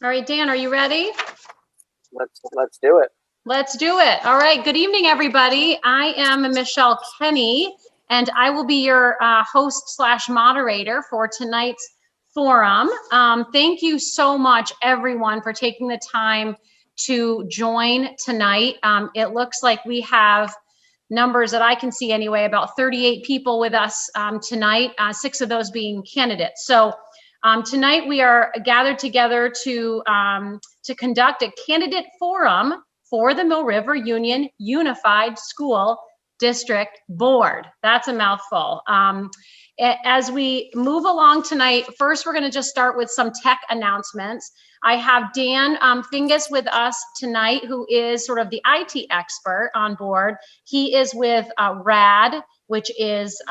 All right, Dan, are you ready? Let's do it. Let's do it. All right. Good evening, everybody. I am Michelle Kenny, and I will be your host / moderator for tonight's forum. Thank you so much, everyone, for taking the time to join tonight. It looks like we have numbers that I can see anyway, about 38 people with us tonight, 6 of those being candidates. So tonight we are gathered together to conduct a candidate forum for the Mill River Union Unified School District Board. That's a mouthful. As we move along tonight, first we're going to just start with some tech announcements. I have Dan Fingus with us tonight, who is sort of the IT expert on board. He is with RAD, which is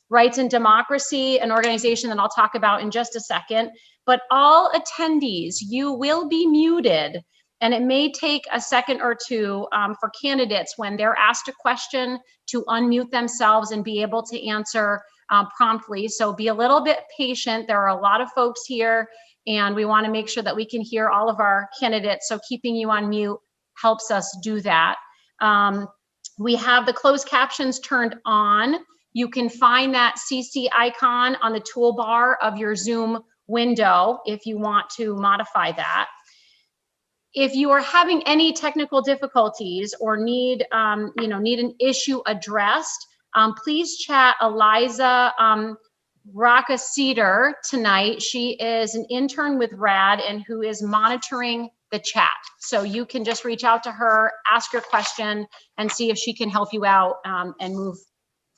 Rights and Democracy, an organization that I'll talk about in just a second. But all attendees, you will be muted, and it may take a second or two for candidates when they're asked a question to unmute themselves and be able to answer promptly. So be a little bit patient. There are a lot of folks here, and we want to make sure that we can hear all of our candidates. So keeping you on mute helps us do that. We have the closed captions turned on. You can find that CC icon on the toolbar of your Zoom window if you want to modify that. If you are having any technical difficulties or need an issue addressed, please chat Eliza Rocca Cedar tonight. She is an intern with RAD and who is monitoring the chat. So you can just reach out to her, ask your question, and see if she can help you out and move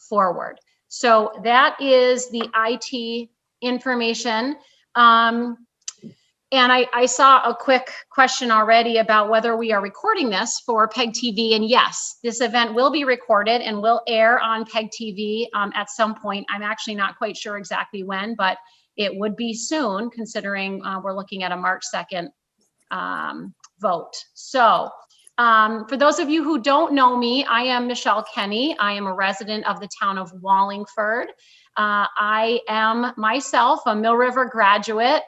forward. So that is the IT information. And I saw a quick question already about whether we are recording this for PEG TV. And yes, this event will be recorded and will air on PEG TV at some point. I'm actually not quite sure exactly when, but it would be soon, considering we're looking at a March 2nd vote. So for those of you who don't know me, I am Michelle Kenny. I am a resident of the town of Wallingford. I am myself a Mill River graduate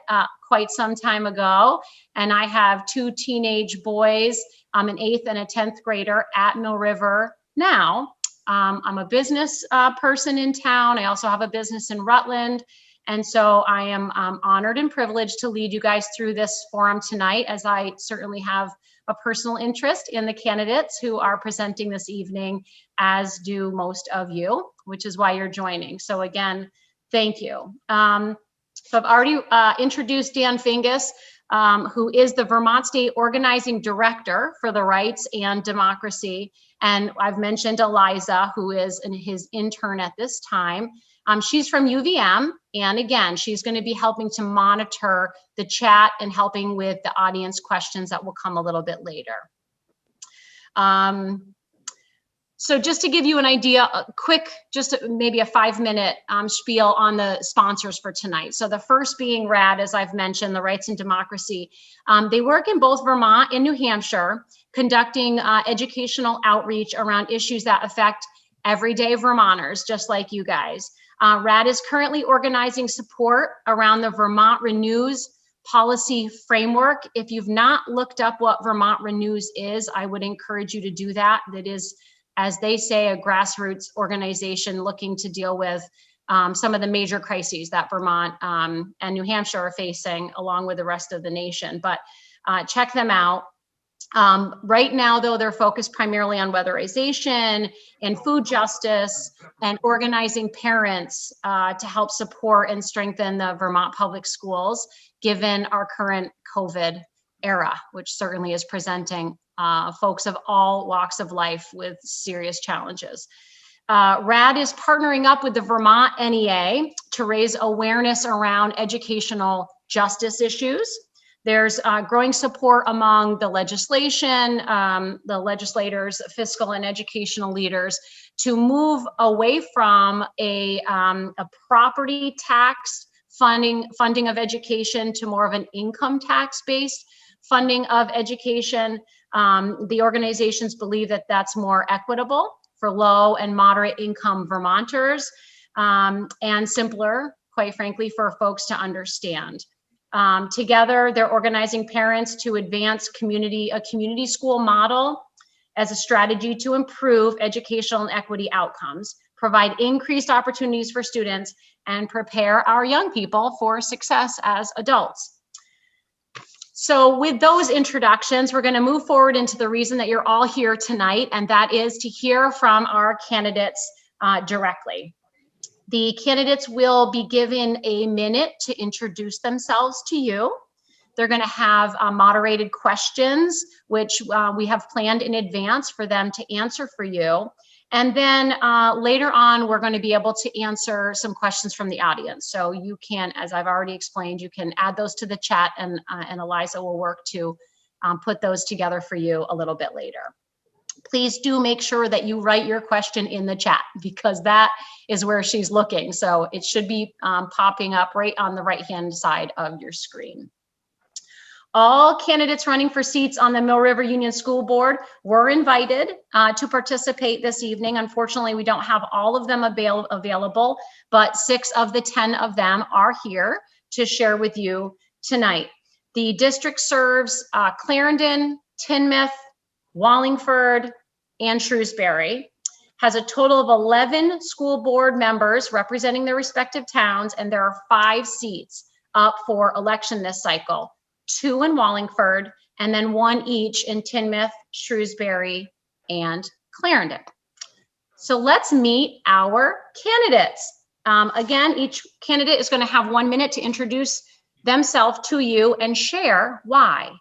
quite some time ago, and I have 2 teenage boys, an 8th and a 10th grader at Mill River now. I'm a business person in town. I also have a business in Rutland, and so I am honored and privileged to lead you guys through this forum tonight, as I certainly have a personal interest in the candidates who are presenting this evening, as do most of you, which is why you're joining. So again, thank you. So I've already introduced Dan Fingus, who is the Vermont State Organizing Director for the Rights and Democracy. And I've mentioned Eliza, who is his intern at this time. She's from UVM, and again, she's going to be helping to monitor the chat and helping with the audience questions that will come a little bit later. So just to give you an idea, a quick, just maybe a 5-minute spiel on the sponsors for tonight. So the first being RAD, as I've mentioned, the Rights and Democracy. They work in both Vermont and New Hampshire, conducting educational outreach around issues that affect everyday Vermonters, just like you guys. RAD is currently organizing support around the Vermont Renews policy framework. If you've not looked up what Vermont Renews is, I would encourage you to do that. That is, as they say, a grassroots organization looking to deal with some of the major crises that Vermont and New Hampshire are facing, along with the rest of the nation. But check them out. Right now, though, they're focused primarily on weatherization and food justice and organizing parents to help support and strengthen the Vermont public schools, given our current COVID era, which certainly is presenting folks of all walks of life with serious challenges. RAD is partnering up with the Vermont NEA to raise awareness around educational justice issues. There's growing support among the legislation, the legislators, fiscal and educational leaders to move away from a property tax funding of education to more of an income tax-based funding of education. The organizations believe that that's more equitable for low and moderate income Vermonters and simpler, quite frankly, for folks to understand. Together, they're organizing parents to advance a community school model as a strategy to improve educational and equity outcomes, provide increased opportunities for students, and prepare our young people for success as adults. So with those introductions, we're going to move forward into the reason that you're all here tonight, and that is to hear from our candidates directly. The candidates will be given a minute to introduce themselves to you. They're going to have moderated questions, which we have planned in advance for them to answer for you. And then later on, we're going to be able to answer some questions from the audience. So you can, as I've already explained, you can add those to the chat, and Eliza will work to put those together for you a little bit later. Please do make sure that you write your question in the chat, because that is where she's looking. So it should be popping up right on the right-hand side of your screen. All candidates running for seats on the Mill River Union School Board were invited to participate this evening. Unfortunately, we don't have all of them available, but 6 of the 10 of them are here to share with you tonight. The district serves Clarendon, Tinmouth, Wallingford, and Shrewsbury, has a total of 11 school board members representing their respective towns, and there are 5 seats up for election this cycle. 2 in Wallingford, and then 1 each in Tinmouth, Shrewsbury, and Clarendon. So let's meet our candidates. Again, each candidate is going to have 1 minute to introduce themselves to you and share why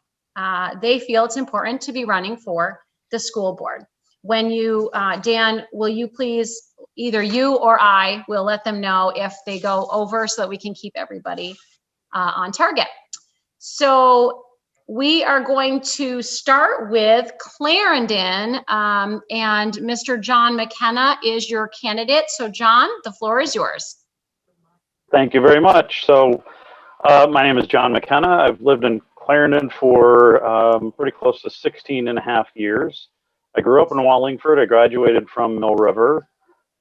they feel it's important to be running for the school board. When you, Dan, will you please, either you or I will let them know if they go over so that we can keep everybody on target. So we are going to start with Clarendon, and Mr. John McKenna is your candidate. So John, the floor is yours. Thank you very much. So my name is John McKenna. I've lived in Clarendon for pretty close to 16 and a half years. I grew up in Wallingford. I graduated from Mill River,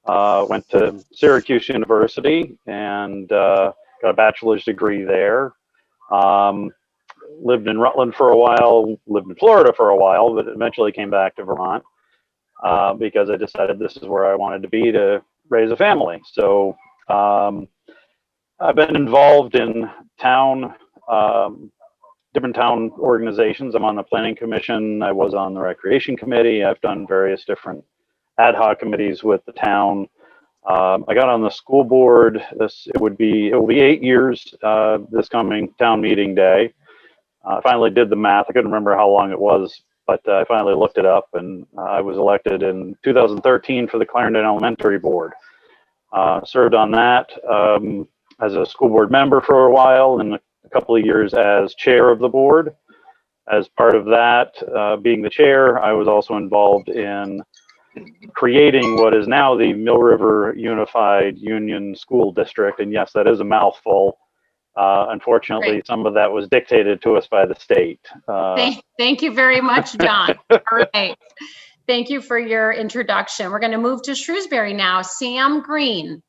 went to Syracuse University, and got a bachelor's degree there. Lived in Rutland for a while, lived in Florida for a while, but eventually came back to Vermont because I decided this is where I wanted to be to raise a family. So I've been involved in town, different town organizations. I'm on the planning commission. I was on the recreation committee. I've done various different ad hoc committees with the town. I got on the school board. It will be 8 years this coming town meeting day. I finally did the math. I couldn't remember how long it was, but I finally looked it up, and I was elected in 2013 for the Clarendon Elementary Board. Served on that as a school board member for a while, and a couple of years as chair of the board. As part of that, being the chair, I was also involved in creating what is now the Mill River Unified Union School District. And yes, that is a mouthful. Unfortunately, Great. Some of that was dictated to us by the state. Thank you very much, John. All right. Thank you for your introduction. We're going to move to Shrewsbury now. Sam Green.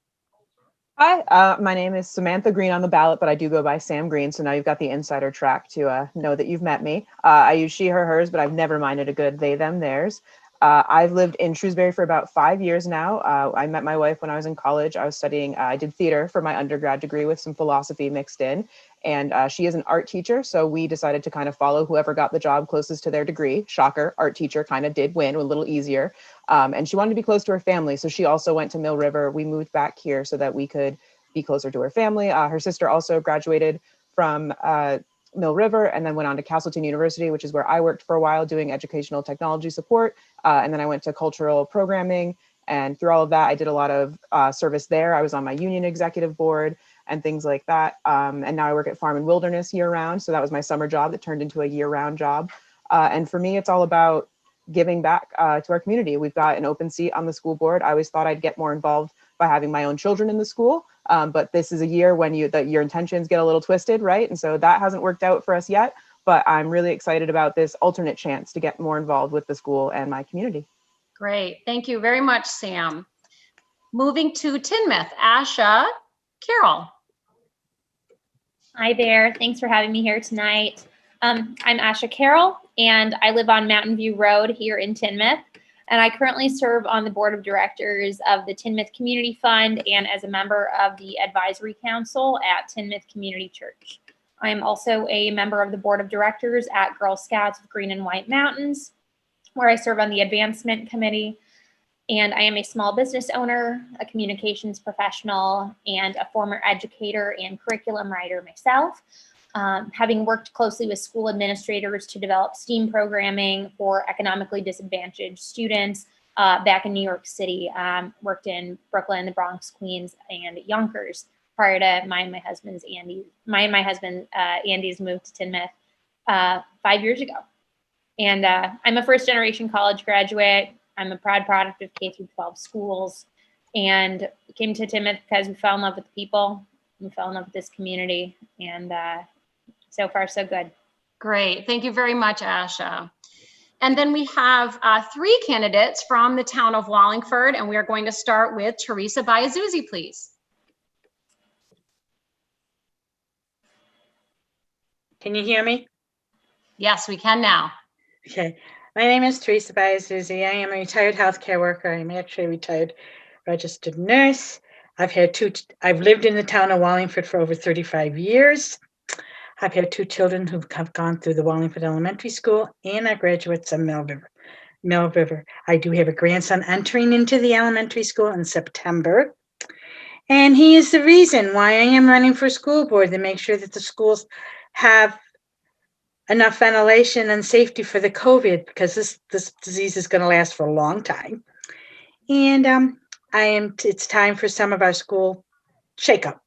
Hi, my name is Samantha Green on the ballot, but I do go by Sam Green. So now you've got the insider track to know that you've met me. I use she, her, hers, but I've never minded a good they, them, theirs. I've lived in Shrewsbury for about 5 years now. I met my wife when I was in college. I was studying, I did theater for my undergrad degree with some philosophy mixed in. And she is an art teacher. So we decided to kind of follow whoever got the job closest to their degree. Shocker, art teacher kind of did win, a little easier. And she wanted to be close to her family. So she also went to Mill River. We moved back here so that we could be closer to her family. Her sister also graduated from Mill River and then went on to Castleton University, which is where I worked for a while doing educational technology support. And then I went to cultural programming. And through all of that, I did a lot of service there. I was on my union executive board and things like that. And now I work at Farm and Wilderness year round. So that was my summer job that turned into a year round job. And for me, it's all about giving back to our community. We've got an open seat on the school board. I always thought I'd get more involved by having my own children in the school. But this is a year when your intentions get a little twisted, right? And so that hasn't worked out for us yet. But I'm really excited about this alternate chance to get more involved with the school and my community. Great. Thank you very much, Sam. Moving to Tinmouth, Asha Carroll. Hi there. Thanks for having me here tonight. I'm Asha Carroll, and I live on Mountain View Road here in Tinmouth. And I currently serve on the board of directors of the Tinmouth Community Fund and as a member of the advisory council at Tinmouth Community Church. I am also a member of the board of directors at Girl Scouts of Green and White Mountains, where I serve on the advancement committee. And I am a small business owner, a communications professional, and a former educator and curriculum writer myself, having worked closely with school administrators to develop STEAM programming for economically disadvantaged students back in New York City, worked in Brooklyn, the Bronx, Queens, and Yonkers prior to my and my husband Andy's move to Tinmouth 5 years ago. And I'm a first generation college graduate. I'm a proud product of K-12 schools, and came to Tinmouth because we fell in love with the people, we fell in love with this community, and so far so good. Great, thank you very much, Asha. And then we have 3 candidates from the town of Wallingford, and we are going to start with Teresa Biazuzzi, please. Can you hear me? Yes, we can now. Okay. My name is Teresa Biazuzzi. I am a retired healthcare worker. I'm actually a retired registered nurse. I've lived in the town of Wallingford for over 35 years. I've had 2 children who have gone through the Wallingford Elementary School and are graduates of Mill River. I do have a grandson entering into the elementary school in September. And he is the reason why I am running for school board, to make sure that the schools have enough ventilation and safety for the COVID, because this disease is going to last for a long time. And it's time for some of our school shakeup,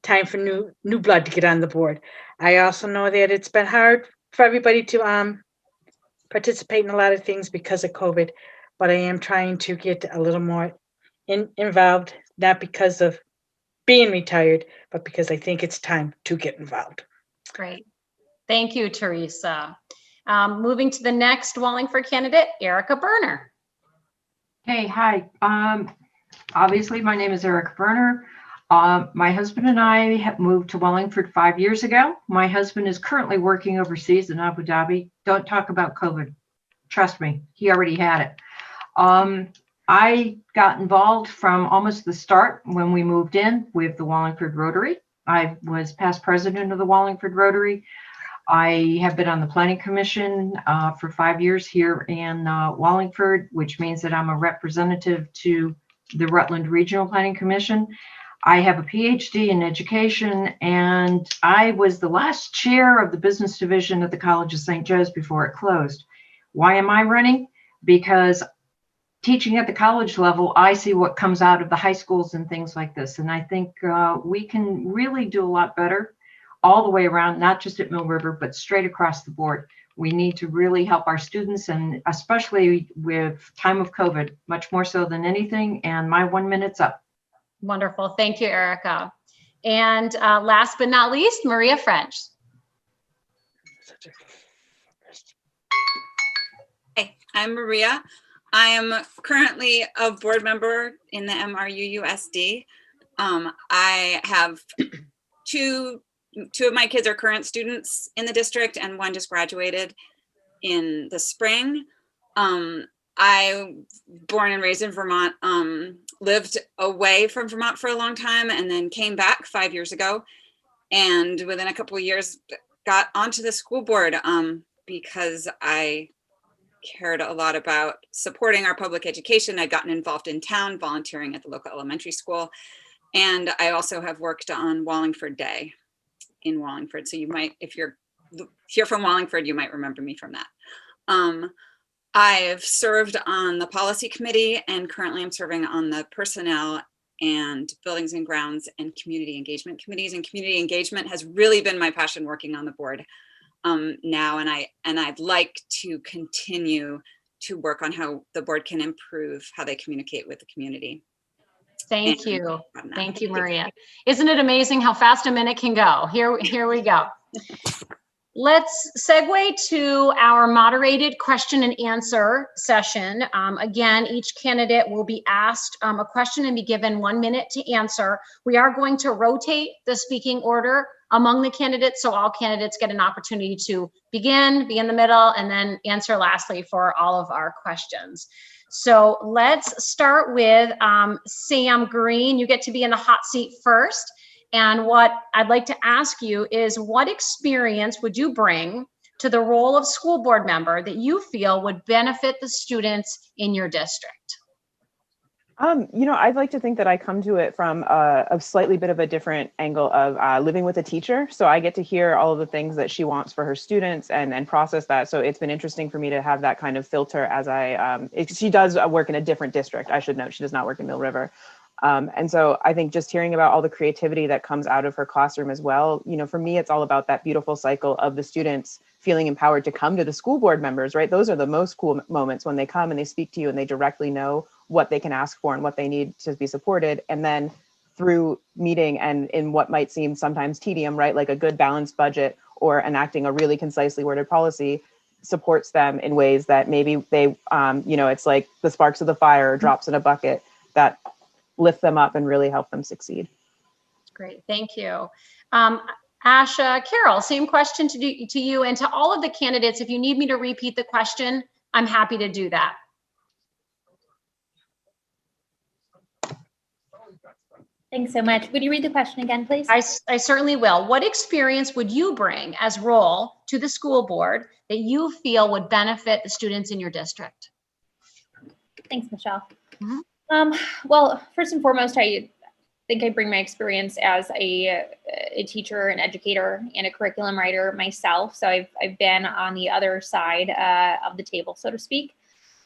time for new blood to get on the board. I also know that it's been hard for everybody to participate in a lot of things because of COVID, but I am trying to get a little more involved, not because of being retired, but because I think it's time to get involved. Great. Thank you, Teresa. Moving to the next Wallingford candidate, Erica Berner. Hey, hi. Obviously, my name is Erica Berner. My husband and I have moved to Wallingford 5 years ago. My husband is currently working overseas in Abu Dhabi. Don't talk about COVID. Trust me, he already had it. I got involved from almost the start when we moved in with the Wallingford Rotary. I was past president of the Wallingford Rotary. I have been on the Planning Commission for 5 years here in Wallingford, which means that I'm a representative to the Rutland Regional Planning Commission. I have a PhD in education, and I was the last chair of the business division at the College of St. Joe's before it closed. Why am I running? Because teaching at the college level, I see what comes out of the high schools and things like this. And I think we can really do a lot better all the way around, not just at Mill River, but straight across the board. We need to really help our students, and especially with time of COVID, much more so than anything. And my 1 minute's up. Wonderful. Thank you, Erica. And last but not least, Maria French. Hey, I'm Maria. I am currently a board member in the MRUUSD. I have two of my kids are current students in the district, and one just graduated in the spring. I born and raised in Vermont, lived away from Vermont for a long time, and then came back 5 years ago. And within a couple of years, got onto the school board because I cared a lot about supporting our public education. I'd gotten involved in town, volunteering at the local elementary school. And I also have worked on Wallingford Day in Wallingford. So you might, if you're here from Wallingford, you might remember me from that. I've served on the policy committee, and currently I'm serving on the personnel and buildings and grounds and community engagement committees. And community engagement has really been my passion working on the board now. And I'd like to continue to work on how the board can improve how they communicate with the community. Thank you. Thank you, Maria. Isn't it amazing how fast a minute can go? Here we go. let's segue to our moderated question and answer session. Again, each candidate will be asked a question and be given 1 minute to answer. We are going to rotate the speaking order among the candidates, so all candidates get an opportunity to begin, be in the middle, and then answer lastly for all of our questions. So let's start with Sam Green. You get to be in the hot seat first. And what I'd like to ask you is, what experience would you bring to the role of school board member that you feel would benefit the students in your district? I'd like to think that I come to it from a slightly bit of a different angle of living with a teacher. So I get to hear all of the things that she wants for her students and process that. So it's been interesting for me to have that kind of filter as she does work in a different district. I should note, she does not work in Mill River. And so I think just hearing about all the creativity that comes out of her classroom as well, for me, it's all about that beautiful cycle of the students feeling empowered to come to the school board members, right? Those are the most cool moments when they come and they speak to you and they directly know what they can ask for and what they need to be supported. And then through meeting and in what might seem sometimes tedium, right? Like a good balanced budget or enacting a really concisely worded policy supports them in ways that maybe they, it's like the sparks of the fire or drops in a bucket that lift them up and really help them succeed. Great, thank you. Asha, Carol, same question to you and to all of the candidates. If you need me to repeat the question, I'm happy to do that. Thanks so much. Would you read the question again, please? I certainly will. What experience would you bring as role to the school board that you feel would benefit the students in your district? Thanks, Michelle. Mm-hmm. Well, first and foremost, I think I bring my experience as a teacher, an educator, and a curriculum writer myself. So I've been on the other side of the table, so to speak.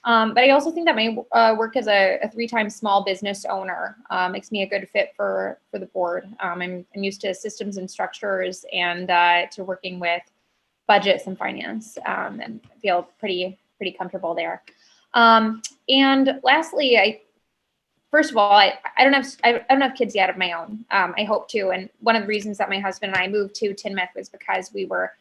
But I also think that my work as a 3-time small business owner makes me a good fit for the board. I'm used to systems and structures and to working with budgets and finance, and feel pretty comfortable there. And lastly, first of all, I don't have kids yet of my own. I hope to, and one of the reasons that my husband and I moved to Tinmouth was because we were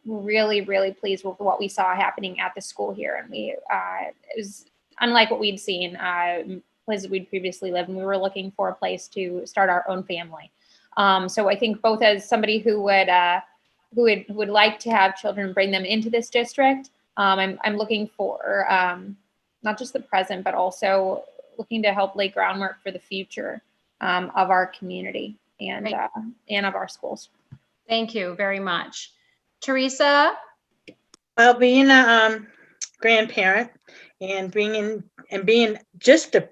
really pleased with what we saw happening at the school here, and it was unlike what we'd seen places we'd previously lived, and we were looking for a place to start our own family. So I think both as somebody who would like to have children, bring them into this district, I'm looking for not just the present, but also looking to help lay groundwork for the future of our community and of our schools. Thank you very much. Teresa? Well, being a grandparent and being just a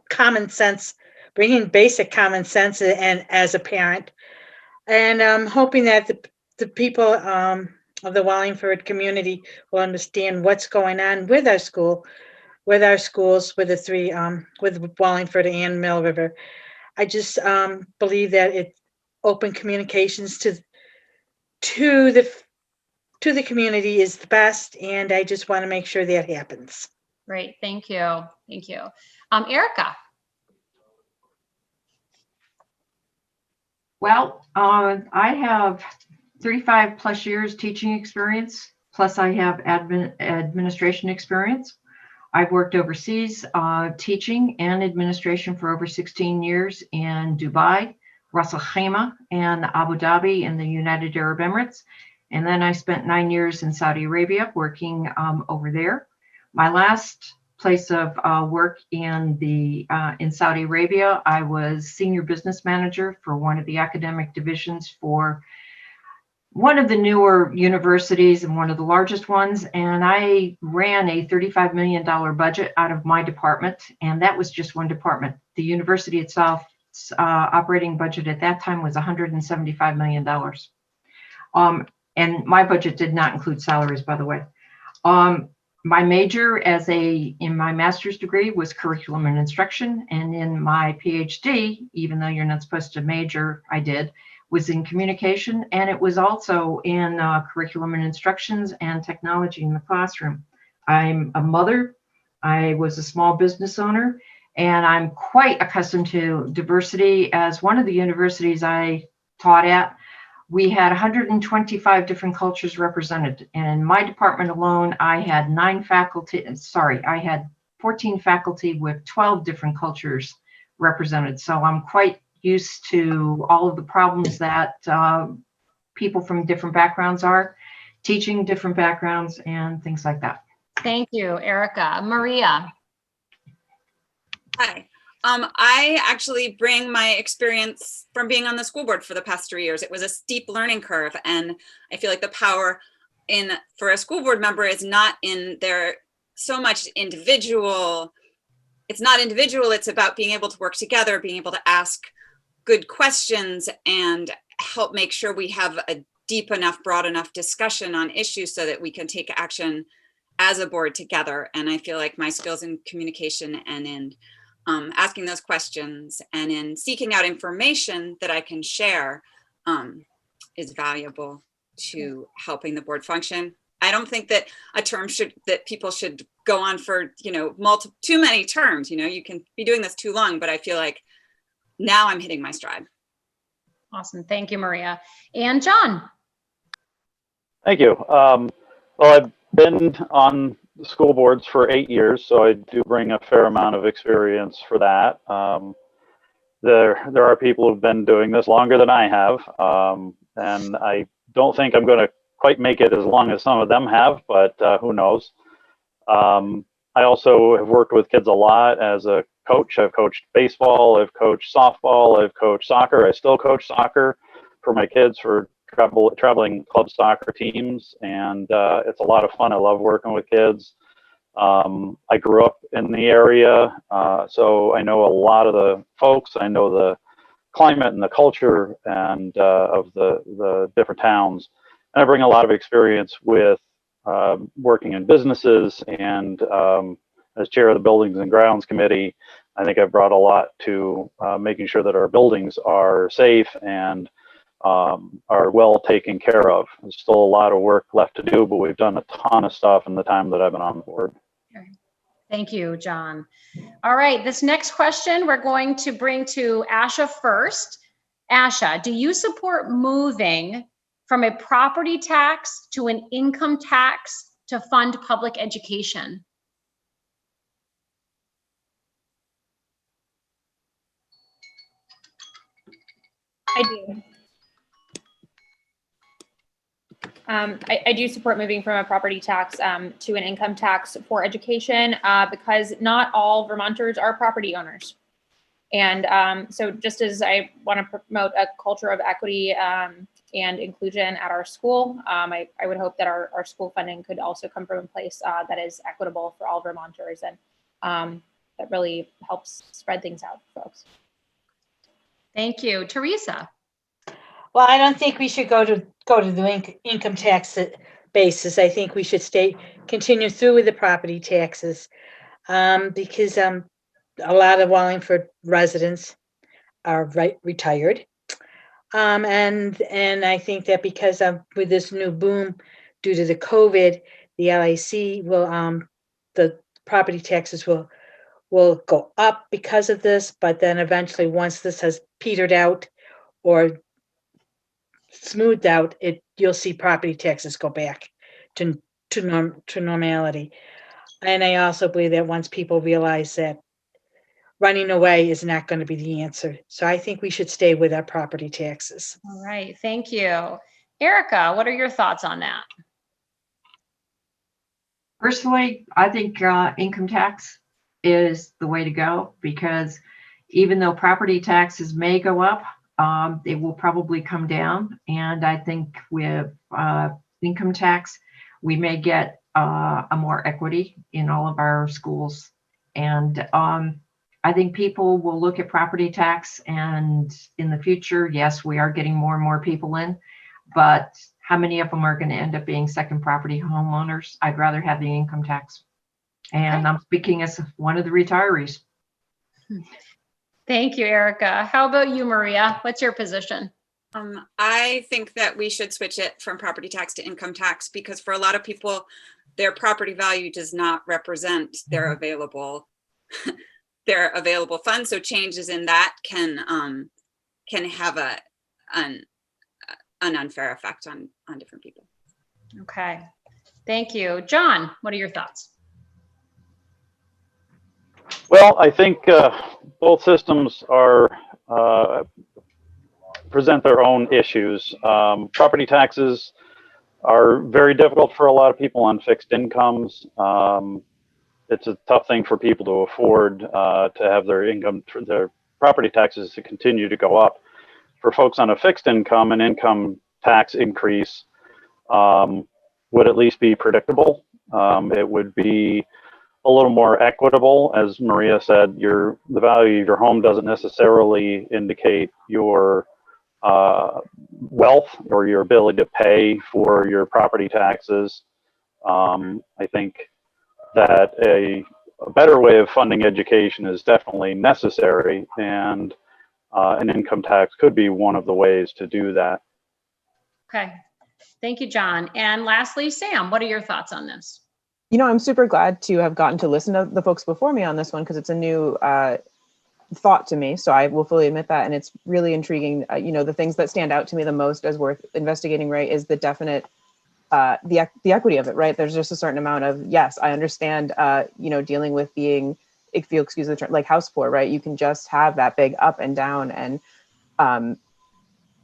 common sense, bringing basic common sense and as a parent, and I'm hoping that the people of the Wallingford community will understand what's going on with our schools, with the three, with Wallingford and Mill River. I just believe that it open communications to the community is the best, and I just want to make sure that happens. Great, thank you. Thank you. Erica? Well, I have 35 plus years teaching experience, plus I have administration experience. I've worked overseas teaching and administration for over 16 years in Dubai, Ras Al Khaimah, and Abu Dhabi in the United Arab Emirates. And then I spent 9 years in Saudi Arabia working over there. My last place of work in Saudi Arabia, I was senior business manager for one of the academic divisions for one of the newer universities and one of the largest ones. And I ran a $35 million budget out of my department. And that was just one department. The university itself, operating budget at that time was $175 million. And my budget did not include salaries, by the way. My major in my master's degree was curriculum and instruction. And in my PhD, even though you're not supposed to major, I did, was in communication. And it was also in curriculum and instructions and technology in the classroom. I'm a mother. I was a small business owner. And I'm quite accustomed to diversity. As one of the universities I taught at we had 125 different cultures represented. And in my department alone, I had 14 faculty with 12 different cultures represented. So I'm quite used to all of the problems that people from different backgrounds are, teaching different backgrounds and things like that. Thank you, Erica. Maria. Hi. I actually bring my experience from being on the school board for the past 3 years. It was a steep learning curve, and I feel like the power for a school board member is not in their so much individual. It's not individual. It's about being able to work together, being able to ask good questions, and help make sure we have a deep enough, broad enough discussion on issues so that we can take action as a board together. And I feel like my skills in communication and in asking those questions and in seeking out information that I can share is valuable to helping the board function. I don't think that that people should go on for, too many terms. You can be doing this too long, but I feel like now I'm hitting my stride. Awesome. Thank you, Maria. And John. Thank you. Well, I've been on the school boards for 8 years, so I do bring a fair amount of experience for that. There are people who've been doing this longer than I have, and I don't think I'm going to quite make it as long as some of them have, but who knows. I also have worked with kids a lot as a coach. I've coached baseball, I've coached softball, I've coached soccer. I still coach soccer for my kids for traveling club soccer teams, and it's a lot of fun. I love working with kids. I grew up in the area, so I know a lot of the folks. I know the climate and the culture and of the different towns. And I bring a lot of experience with working in businesses, and as chair of the Buildings and Grounds Committee, I think I've brought a lot to making sure that our buildings are safe and are well taken care of. There's still a lot of work left to do, but we've done a ton of stuff in the time that I've been on the board. Thank you, John. All right, this next question we're going to bring to Asha first. Asha, do you support moving from a property tax to an income tax to fund public education? I do. I do support moving from a property tax to an income tax for education because not all Vermonters are property owners. And so just as I want to promote a culture of equity and inclusion at our school, I would hope that our school funding could also come from a place that is equitable for all Vermonters, and that really helps spread things out for folks. Thank you. Teresa. Well, I don't think we should go to the income tax basis. I think we should continue through with the property taxes because a lot of Wallingford residents are retired. And I think that because with this new boom due to the COVID, the LIC will the property taxes will go up because of this, but then eventually once this has petered out or smoothed out, you'll see property taxes go back to normality. And I also believe that once people realize that running away is not going to be the answer. So I think we should stay with our property taxes. All right, thank you. Erica, what are your thoughts on that? Personally, I think income tax is the way to go, because even though property taxes may go up, they will probably come down. And I think with income tax, we may get a more equity in all of our schools. And I think people will look at property tax, and in the future, yes, we are getting more and more people in, but how many of them are going to end up being second property homeowners? I'd rather have the income tax. And I'm speaking as one of the retirees. Thank you, Erica. How about you, Maria? What's your position? I think that we should switch it from property tax to income tax, because for a lot of people, their property value does not represent their available funds. So changes in that can have an unfair effect on different people. Okay. Thank you. John, what are your thoughts? Well, I think both systems are present their own issues. Property taxes are very difficult for a lot of people on fixed incomes. It's a tough thing for people to afford to have their income, their property taxes to continue to go up. For folks on a fixed income, an income tax increase would at least be predictable. It would be a little more equitable. As Maria said, the value of your home doesn't necessarily indicate your wealth or your ability to pay for your property taxes. I think that a better way of funding education is definitely necessary, and an income tax could be one of the ways to do that. Okay. Thank you, John. And lastly, Sam, what are your thoughts on this? You know, I'm super glad to have gotten to listen to the folks before me on this one because it's a new thought to me. So I will fully admit that. And it's really intriguing. You know, the things that stand out to me the most as worth investigating, right, is the definite, the equity of it, right? There's just a certain amount of, yes, I understand, you know, dealing with being, if you excuse the term, like house poor, right? You can just have that big up and down. And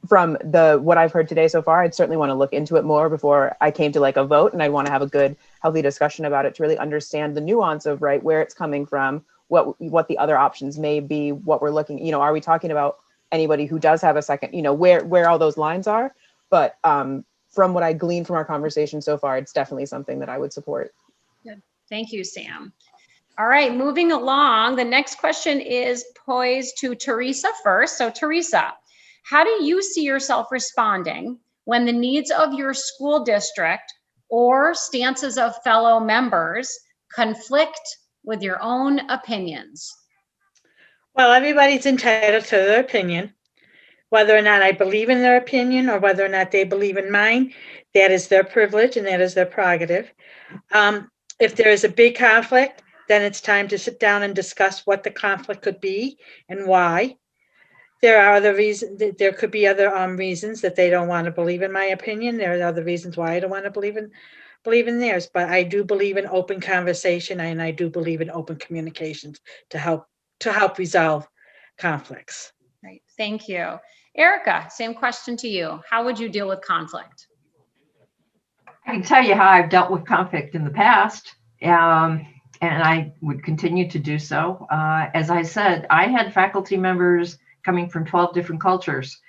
from what I've heard today so far, I'd certainly want to look into it more before I came to like a vote, and I'd want to have a good, healthy discussion about it to really understand the nuance of, right, where it's coming from, what the other options may be, what we're looking, you know, are we talking about anybody who does have a second, you know, where all those lines are. But from what I gleaned from our conversation so far, it's definitely something that I would support. Good. Thank you, Sam. All right, moving along. The next question is poised to Teresa first. So Teresa, how do you see yourself responding when the needs of your school district or stances of fellow members conflict with your own opinions? Well, everybody's entitled to their opinion. Whether or not I believe in their opinion or whether or not they believe in mine, that is their privilege and that is their prerogative. If there is a big conflict, then it's time to sit down and discuss what the conflict could be and why. There are other reasons. There could be other reasons that they don't want to believe in my opinion. There are other reasons why I don't want to believe in theirs. But I do believe in open conversation, and I do believe in open communications to help resolve conflicts. Right. Thank you. Erica, same question to you. How would you deal with conflict? I can tell you how I've dealt with conflict in the past, and I would continue to do so. As I said, I had faculty members coming from 12 different cultures,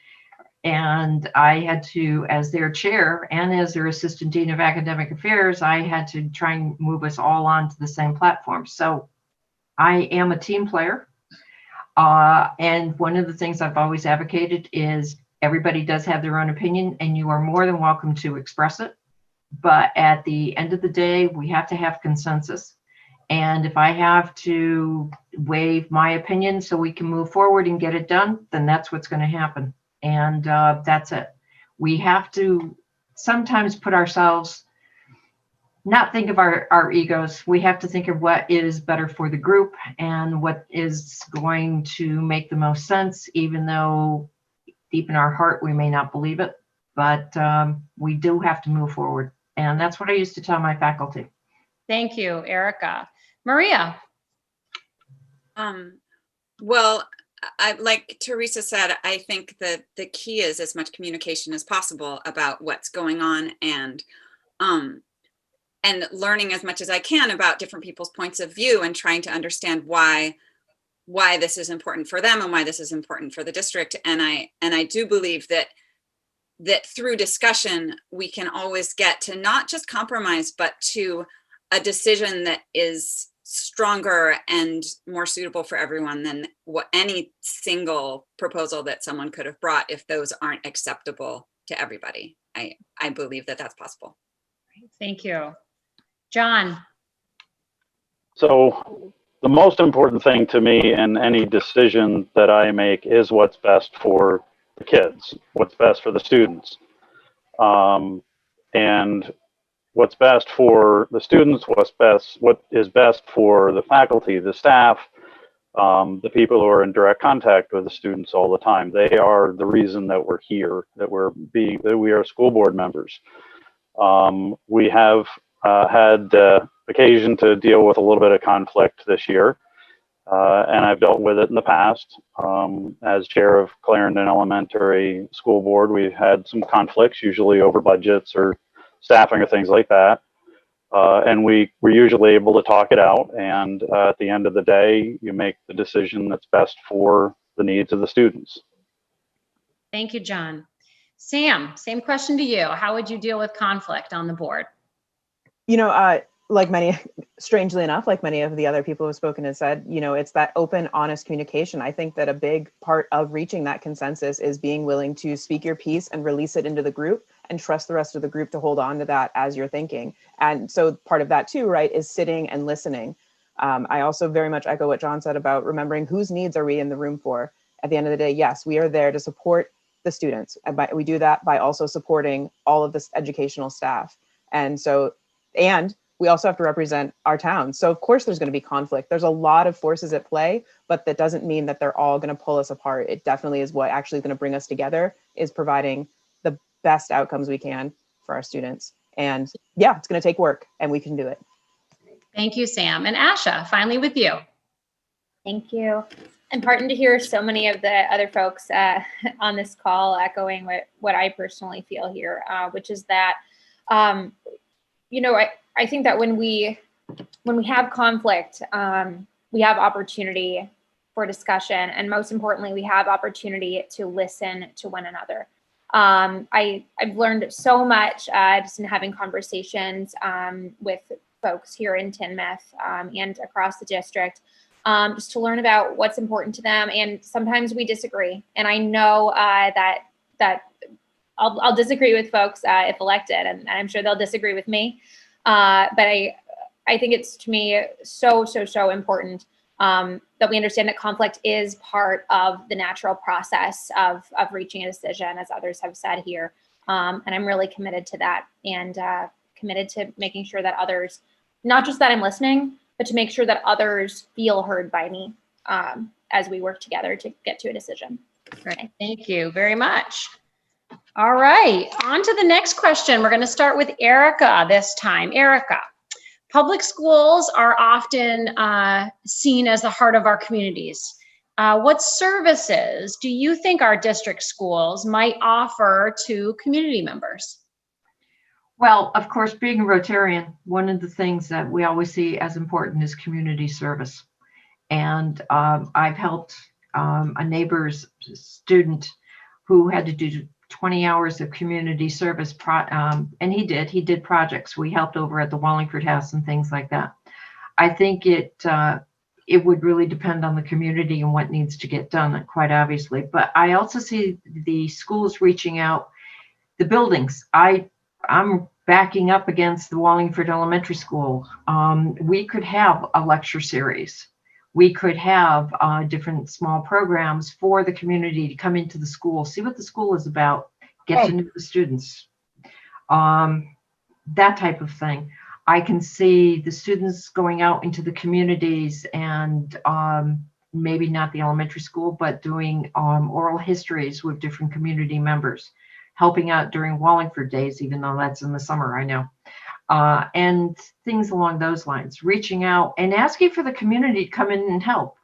and I had to, as their chair and as their assistant dean of academic affairs, I had to try and move us all onto the same platform. So I am a team player. And one of the things I've always advocated is everybody does have their own opinion, and you are more than welcome to express it. But at the end of the day, we have to have consensus. And if I have to waive my opinion so we can move forward and get it done, then that's what's going to happen. And that's it. We have to sometimes put ourselves, not think of our egos. We have to think of what is better for the group and what is going to make the most sense, even though deep in our heart, we may not believe it. But we do have to move forward. And that's what I used to tell my faculty. Thank you, Erica. Maria. Well, like Teresa said, I think that the key is as much communication as possible about what's going on, and learning as much as I can about different people's points of view and trying to understand why this is important for them and why this is important for the district. And I do believe that through discussion, we can always get to not just compromise, but to a decision that is stronger and more suitable for everyone than what any single proposal that someone could have brought, if those aren't acceptable to everybody. I believe that that's possible. Thank you. John. So the most important thing to me in any decision that I make is what's best for the kids, what's best for the students. And what's best for the students, what is best for the faculty, the staff, The people who are in direct contact with the students all the time, they are the reason that we're here, that we are school board members. We have had occasion to deal with a little bit of conflict this year, and I've dealt with it in the past. As chair of Clarendon Elementary School Board, we've had some conflicts, usually over budgets or staffing or things like that. And we're usually able to talk it out. And at the end of the day, you make the decision that's best for the needs of the students. Thank you, John. Sam, same question to you. How would you deal with conflict on the board? You know, like many, strangely enough, like many of the other people who have spoken and said, you know, it's that open, honest communication. I think that a big part of reaching that consensus is being willing to speak your piece and release it into the group and trust the rest of the group to hold on to that as you're thinking. And so part of that too, right, is sitting and listening. I also very much echo what John said about remembering whose needs are we in the room for. At the end of the day, yes, we are there to support the students. And we do that by also supporting all of this educational staff. And so, and we also have to represent our town. So of course there's going to be conflict. There's a lot of forces at play, but that doesn't mean that they're all going to pull us apart. It definitely is what actually is going to bring us together, is providing the best outcomes we can for our students. And yeah, it's going to take work and we can do it. Thank you, Sam. And Asha, finally with you. Thank you. I'm heartened to hear so many of the other folks on this call echoing what I personally feel here, which is that, you know, I think that when we have conflict, we have opportunity for discussion, and most importantly, we have opportunity to listen to one another. I've learned so much just in having conversations with folks here in Tinmouth and across the district, just to learn about what's important to them. And sometimes we disagree, and I know that I'll disagree with folks if elected, and I'm sure they'll disagree with me. But I think it's, to me, so important that we understand that conflict is part of the natural process of reaching a decision, as others have said here. And I'm really committed to that, and committed to making sure that others, not just that I'm listening, but to make sure that others feel heard by me as we work together to get to a decision. Great. Thank you very much. All right, on to the next question. We're going to start with Erica this time. Erica, public schools are often seen as the heart of our communities. What services do you think our district schools might offer to community members? Well, of course, being a Rotarian, one of the things that we always see as important is community service. And I've helped a neighbor's student who had to do 20 hours of community service, and he did projects. We helped over at the Wallingford House and things like that. I think it would really depend on the community and what needs to get done, quite obviously. But I also see the schools reaching out, the buildings. I'm backing up against the Wallingford Elementary School. We could have a lecture series. We could have different small programs for the community to come into the school, see what the school is about, get to know the students, that type of thing. I can see the students going out into the communities and maybe not the elementary school, but doing oral histories with different community members, helping out during Wallingford days, even though that's in the summer, I know. And things along those lines, reaching out and asking for the community to come in and help.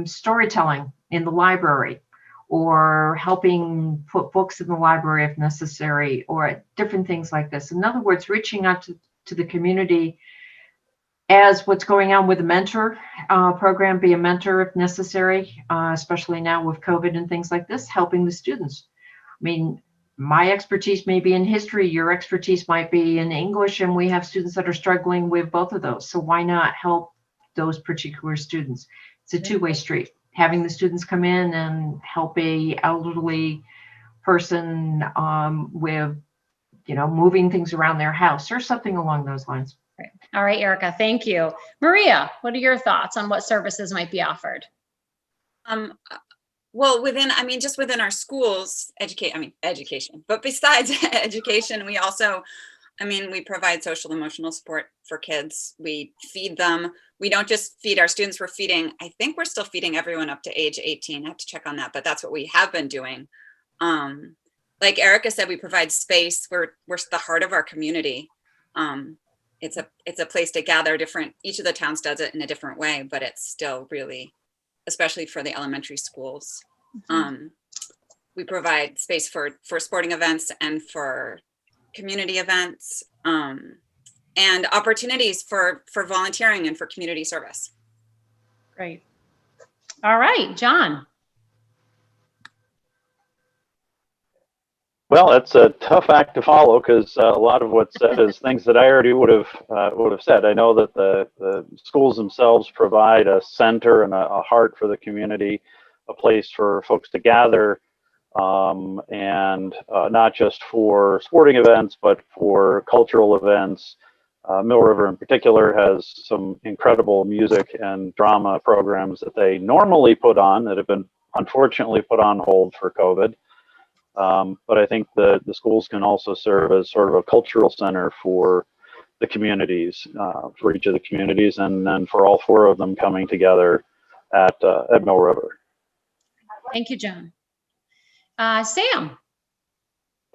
Storytelling in the library, or helping put books in the library if necessary, or different things like this. In other words, reaching out to the community as what's going on with the mentor program, be a mentor if necessary, especially now with COVID and things like this, helping the students. I mean, my expertise may be in history, your expertise might be in English, and we have students that are struggling with both of those. So why not help those particular students? It's a two-way street. Having the students come in and help a elderly person with, you know, moving things around their house or something along those lines. All right, Erica, thank you. Maria, what are your thoughts on what services might be offered? Well, just within our schools, education, but besides education, we also, I mean, we provide social emotional support for kids. We feed them. We don't just feed our students, I think we're still feeding everyone up to age 18. I have to check on that, but that's what we have been doing. Like Erica said, we provide space. We're the heart of our community. It's a place to gather each of the towns does it in a different way, but it's still really, especially for the elementary schools. We provide space for sporting events and for community events, and opportunities for volunteering and for community service. Great. All right, John. Well, it's a tough act to follow because a lot of what's said is things that I already would have said. I know that the schools themselves provide a center and a heart for the community, a place for folks to gather, and not just for sporting events, but for cultural events. Mill River in particular has some incredible music and drama programs that they normally put on that have been unfortunately put on hold for COVID. But I think the schools can also serve as sort of a cultural center for the communities, for each of the communities, and then for all four of them coming together at Mill River. Thank you, John. Sam.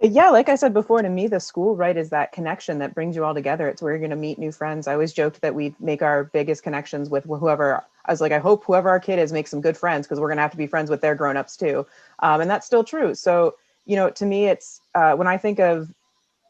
Yeah, like I said before, to me, the school, right, is that connection that brings you all together. It's where you're going to meet new friends. I always joked that we make our biggest connections with whoever. I was like, I hope whoever our kid is makes some good friends, because we're going to have to be friends with their grown-ups too. And that's still true. So, you know, to me, it's when I think of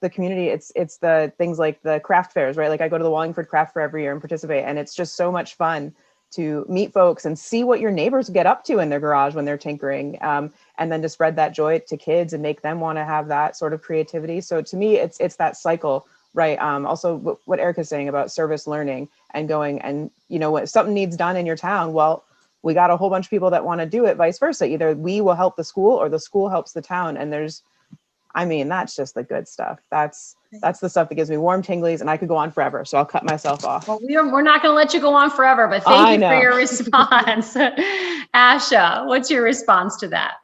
the community, it's the things like the craft fairs, right? Like I go to the Wallingford Craft Fair every year and participate, and it's just so much fun to meet folks and see what your neighbors get up to in their garage when they're tinkering, and then to spread that joy to kids and make them want to have that sort of creativity. So to me, it's that cycle, right? Also what Erica's saying about service learning and going, and you know, when something needs done in your town, well, we got a whole bunch of people that want to do it, vice versa. Either we will help the school or the school helps the town. And that's just the good stuff. That's the stuff that gives me warm tinglies, and I could go on forever. So I'll cut myself off. Well, we're not going to let you go on forever, but thank you for your response. Asha, what's your response to that?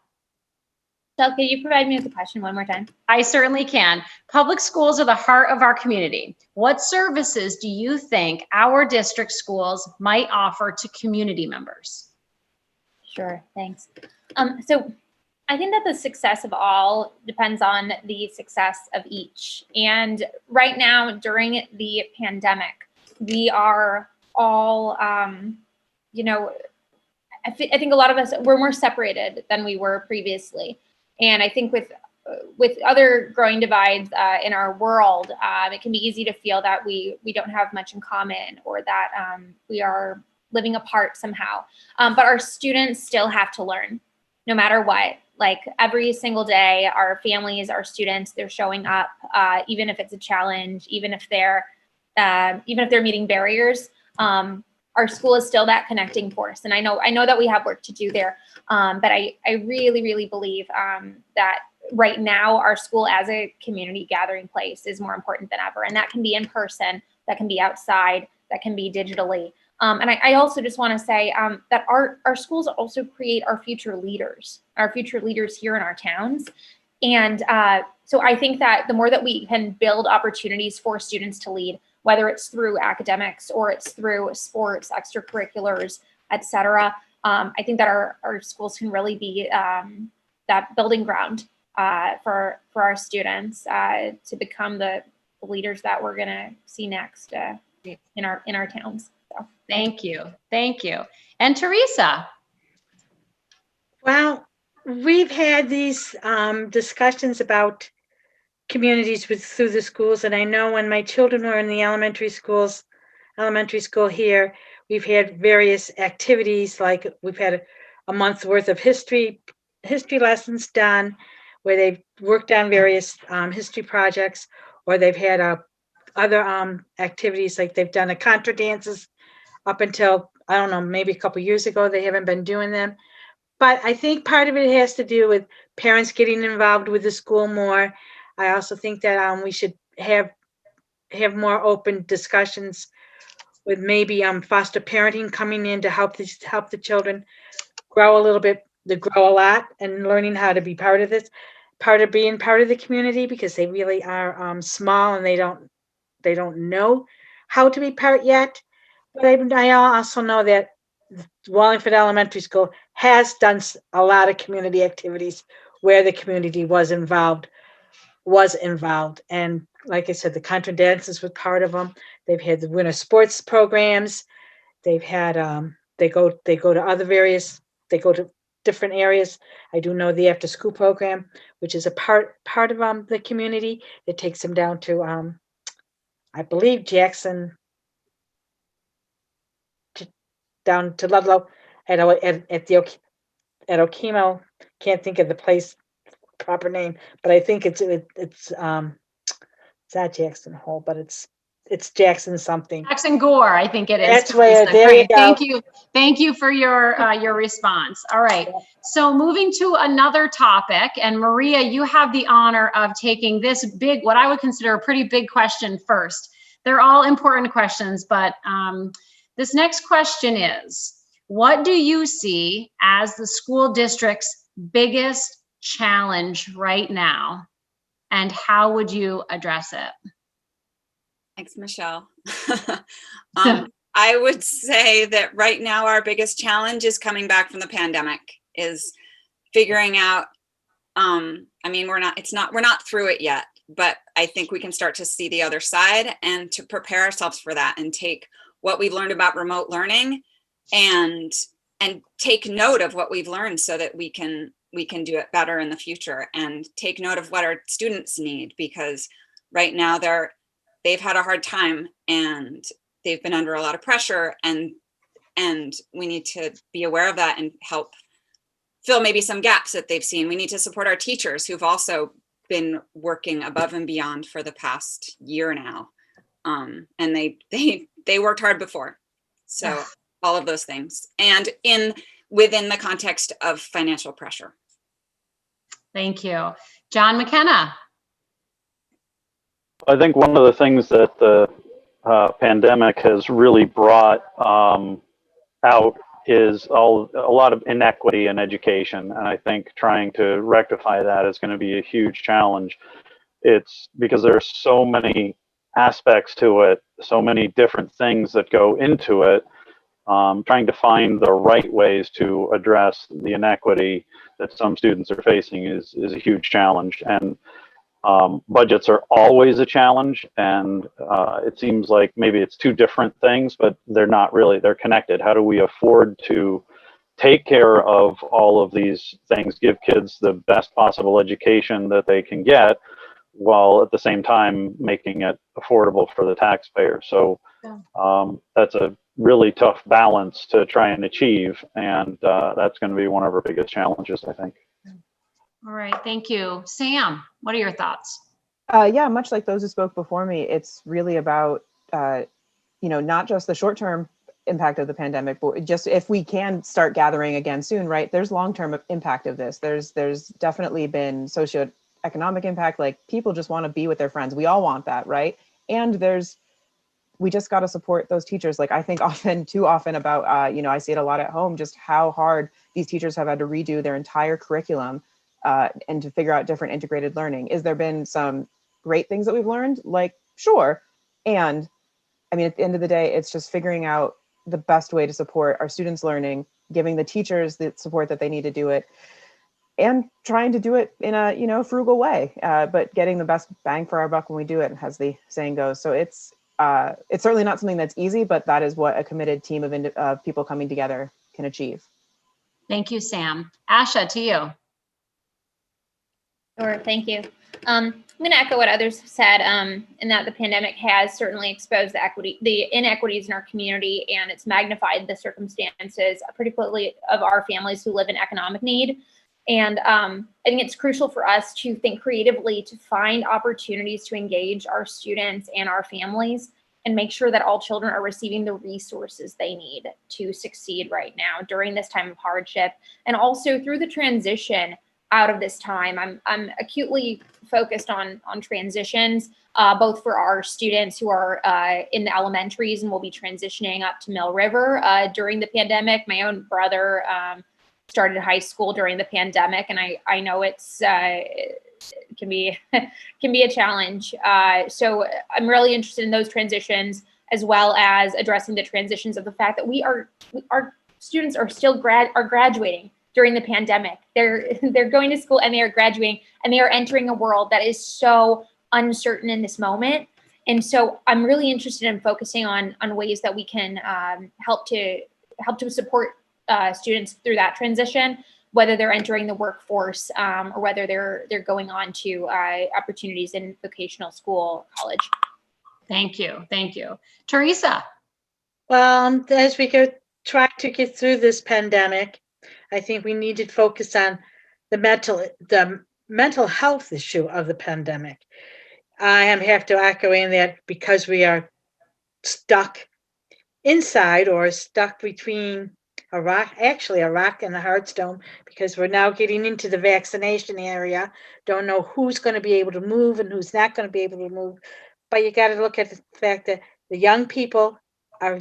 So can you provide me with the question one more time? I certainly can. Public schools are the heart of our community. What services do you think our district schools might offer to community members? Sure, thanks. So I think that the success of all depends on the success of each. And right now, during the pandemic, we are all, you know, I think a lot of us, we're more separated than we were previously. And I think with other growing divides in our world, it can be easy to feel that we don't have much in common, or that we are living apart somehow. But our students still have to learn, no matter what. Like every single day, our families, our students, they're showing up, even if it's a challenge, even if they're meeting barriers. Our school is still that connecting force, and I know that we have work to do there. But I really, really believe that right now our school as a community gathering place is more important than ever, and that can be in person, that can be outside, that can be digitally. And I also just want to say that our schools also create our future leaders here in our towns. And so I think that the more that we can build opportunities for students to lead, whether it's through academics or it's through sports, extracurriculars, et cetera, I think that our schools can really be that building ground for our students to become the leaders that we're going to see next in our towns. So. Thank you. And Teresa. Well, we've had these discussions about communities through the schools, and I know when my children were in the elementary school here, we've had various activities, like we've had a month's worth of history lessons done, where they've worked on various history projects, or they've had other activities, like they've done a contra dances up until, I don't know, maybe a couple years ago. They haven't been doing them. But I think part of it has to do with parents getting involved with the school more. I also think that we should have more open discussions with maybe foster parenting coming in to help the children grow a little bit, to grow a lot, and learning how to be part of this. part of being part of the community, because they really are small and they don't know how to be part yet. But I also know that Wallingford Elementary School has done a lot of community activities where the community was involved. And like I said, the contra dances was part of them. They've had the winter sports programs. They've had they go to other they go to different areas. I do know the after school program, which is a part of the community. It takes them down to I believe Jackson, down to Ludlow at Okemo. Can't think of the place proper name, but I think it's not Jackson Hole, but it's Jackson something. Jackson Gore, I think it is. That's where, Teresa. there you Great. go. Thank you. Thank you for your response. All right. So moving to another topic, and Maria, you have the honor of taking this big, what I would consider a pretty big question first. They're all important questions, but this next question is, what do you see as the school district's biggest challenge right now, and how would you address it? Thanks, Michelle. I would say that right now our biggest challenge is coming back from the pandemic, is figuring out, I mean, we're not through it yet, but I think we can start to see the other side, and to prepare ourselves for that and take what we've learned about remote learning and take note of what we've learned so that we can do it better in the future, and take note of what our students need, because right now they've had a hard time and they've been under a lot of pressure, and we need to be aware of that and help fill maybe some gaps that they've seen. We need to support our teachers who've also been working above and beyond for the past year now. And they worked hard before. So all of those things, and within the context of financial pressure. Thank you. John McKenna. I think one of the things that the pandemic has really brought out is a lot of inequity in education. And I think trying to rectify that is going to be a huge challenge. It's because there are so many aspects to it, so many different things that go into it. Trying to find the right ways to address the inequity that some students are facing is a huge challenge. And budgets are always a challenge, and it seems like maybe it's two different things, but they're not really, they're connected. How do we afford to take care of all of these things, give kids the best possible education that they can get, while at the same time making it affordable for the taxpayer? So that's a really tough balance to try and achieve, and that's going to be one of our biggest challenges, I think. All right, thank you. Sam, what are your thoughts? Yeah, much like those who spoke before me, it's really about, not just the short-term impact of the pandemic, but just if we can start gathering again soon, right? There's long-term impact of this. There's definitely been socioeconomic impact, like people just want to be with their friends. We all want that, right? And we just got to support those teachers. Like I think too often about, I see it a lot at home, just how hard these teachers have had to redo their entire curriculum and to figure out different integrated learning. Is there been some great things that we've learned? Like, sure. And I mean, at the end of the day, it's just figuring out the best way to support our students' learning, giving the teachers the support that they need to do it, and trying to do it in a, frugal way, but getting the best bang for our buck when we do it, as the saying goes. So it's certainly not something that's easy, but that is what a committed team of people coming together can achieve. Thank you, Sam. Asha, to you. Sure, thank you. I'm going to echo what others have said, in that the pandemic has certainly exposed the inequities in our community, and it's magnified the circumstances, particularly of our families who live in economic need. And I think it's crucial for us to think creatively to find opportunities to engage our students and our families, and make sure that all children are receiving the resources they need to succeed right now during this time of hardship, and also through the transition out of this time. I'm acutely focused on transitions, both for our students who are in the elementaries and will be transitioning up to Mill River during the pandemic. My own brother started high school during the pandemic, and I know it's can be can be a challenge. So I'm really interested in those transitions, as well as addressing the transitions of the fact that our students are still graduating during the pandemic. They're going to school and they are graduating, and they are entering a world that is so uncertain in this moment. And so I'm really interested in focusing on ways that we can help to support students through that transition, whether they're entering the workforce or whether they're going on to opportunities in vocational school, college. Thank you. Thank you. Teresa. Well, as we try to get through this pandemic, I think we need to focus on the mental health issue of the pandemic. I have to echo in that because we are stuck inside or stuck between a rock and a hard stone, because we're now getting into the vaccination area. Don't know who's going to be able to move and who's not going to be able to move. But you got to look at the fact that the young people are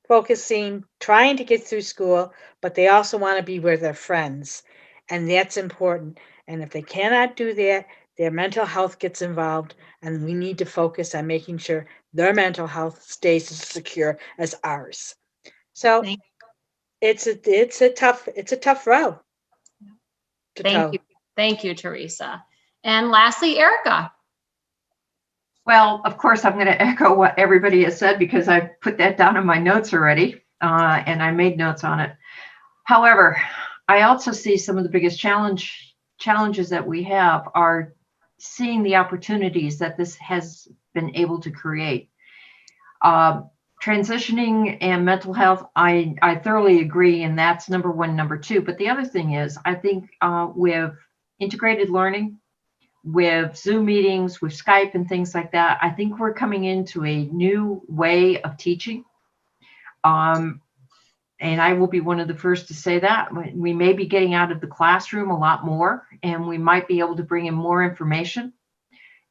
focusing, trying to get through school, but they also want to be with their friends. And that's important. And if they cannot do that, their mental health gets involved, and we need to focus on making sure their mental health stays as secure as ours. So it's a tough row to toe. Thank you, Teresa. And lastly, Erica. Well, of course, I'm going to echo what everybody has said, because I put that down in my notes already, and I made notes on it. However, I also see some of the biggest challenges that we have are seeing the opportunities that this has been able to create. Transitioning and mental health, I thoroughly agree, and that's number one. Number two, but the other thing is, I think with integrated learning, with Zoom meetings, with Skype and things like that, I think we're coming into a new way of teaching. And I will be one of the first to say that we may be getting out of the classroom a lot more, and we might be able to bring in more information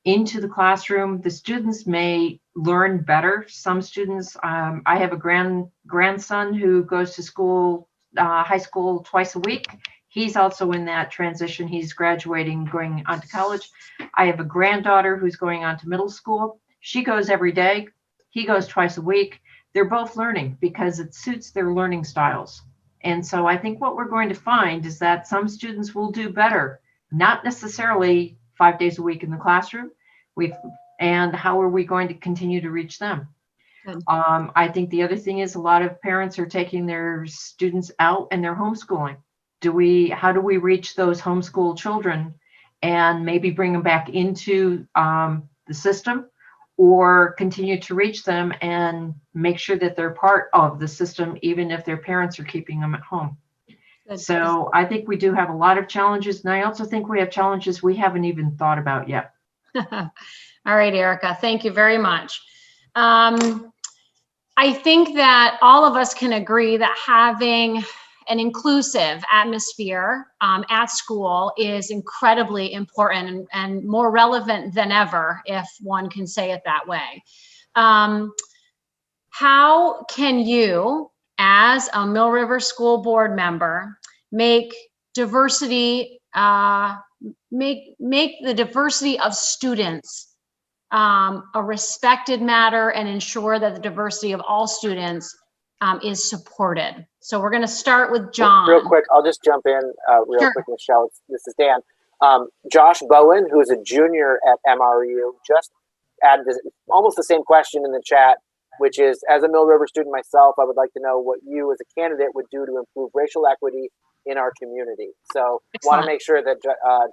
into the classroom. The students may learn better. Some students, I have a grandson who goes to school, high school twice a week. He's also in that transition. He's graduating, going on to college. I have a granddaughter who's going on to middle school. She goes every day. He goes twice a week. They're both learning because it suits their learning styles. And so I think what we're going to find is that some students will do better, not necessarily 5 days a week in the classroom. And how are we going to continue to reach them? I think the other thing is a lot of parents are taking their students out and they're homeschooling. How do we reach those homeschool children and maybe bring them back into the system, or continue to reach them and make sure that they're part of the system, even if their parents are keeping them at home? So I think we do have a lot of challenges, and I also think we have challenges we haven't even thought about yet. All right, Erica, thank you very much. I think that all of us can agree that having an inclusive atmosphere at school is incredibly important and more relevant than ever, if one can say it that way. How can you, as a Mill River School Board member, make diversity, make the diversity of students a respected matter, and ensure that the diversity of all students is supported? So we're going to start with John. Real quick, I'll just jump in real quick, Michelle. This is Dan. Josh Bowen, who's a junior at MRU, just added almost the same question in the chat, which is, as a Mill River student myself, I would like to know what you as a candidate would do to improve racial equity in our community. So want to make sure that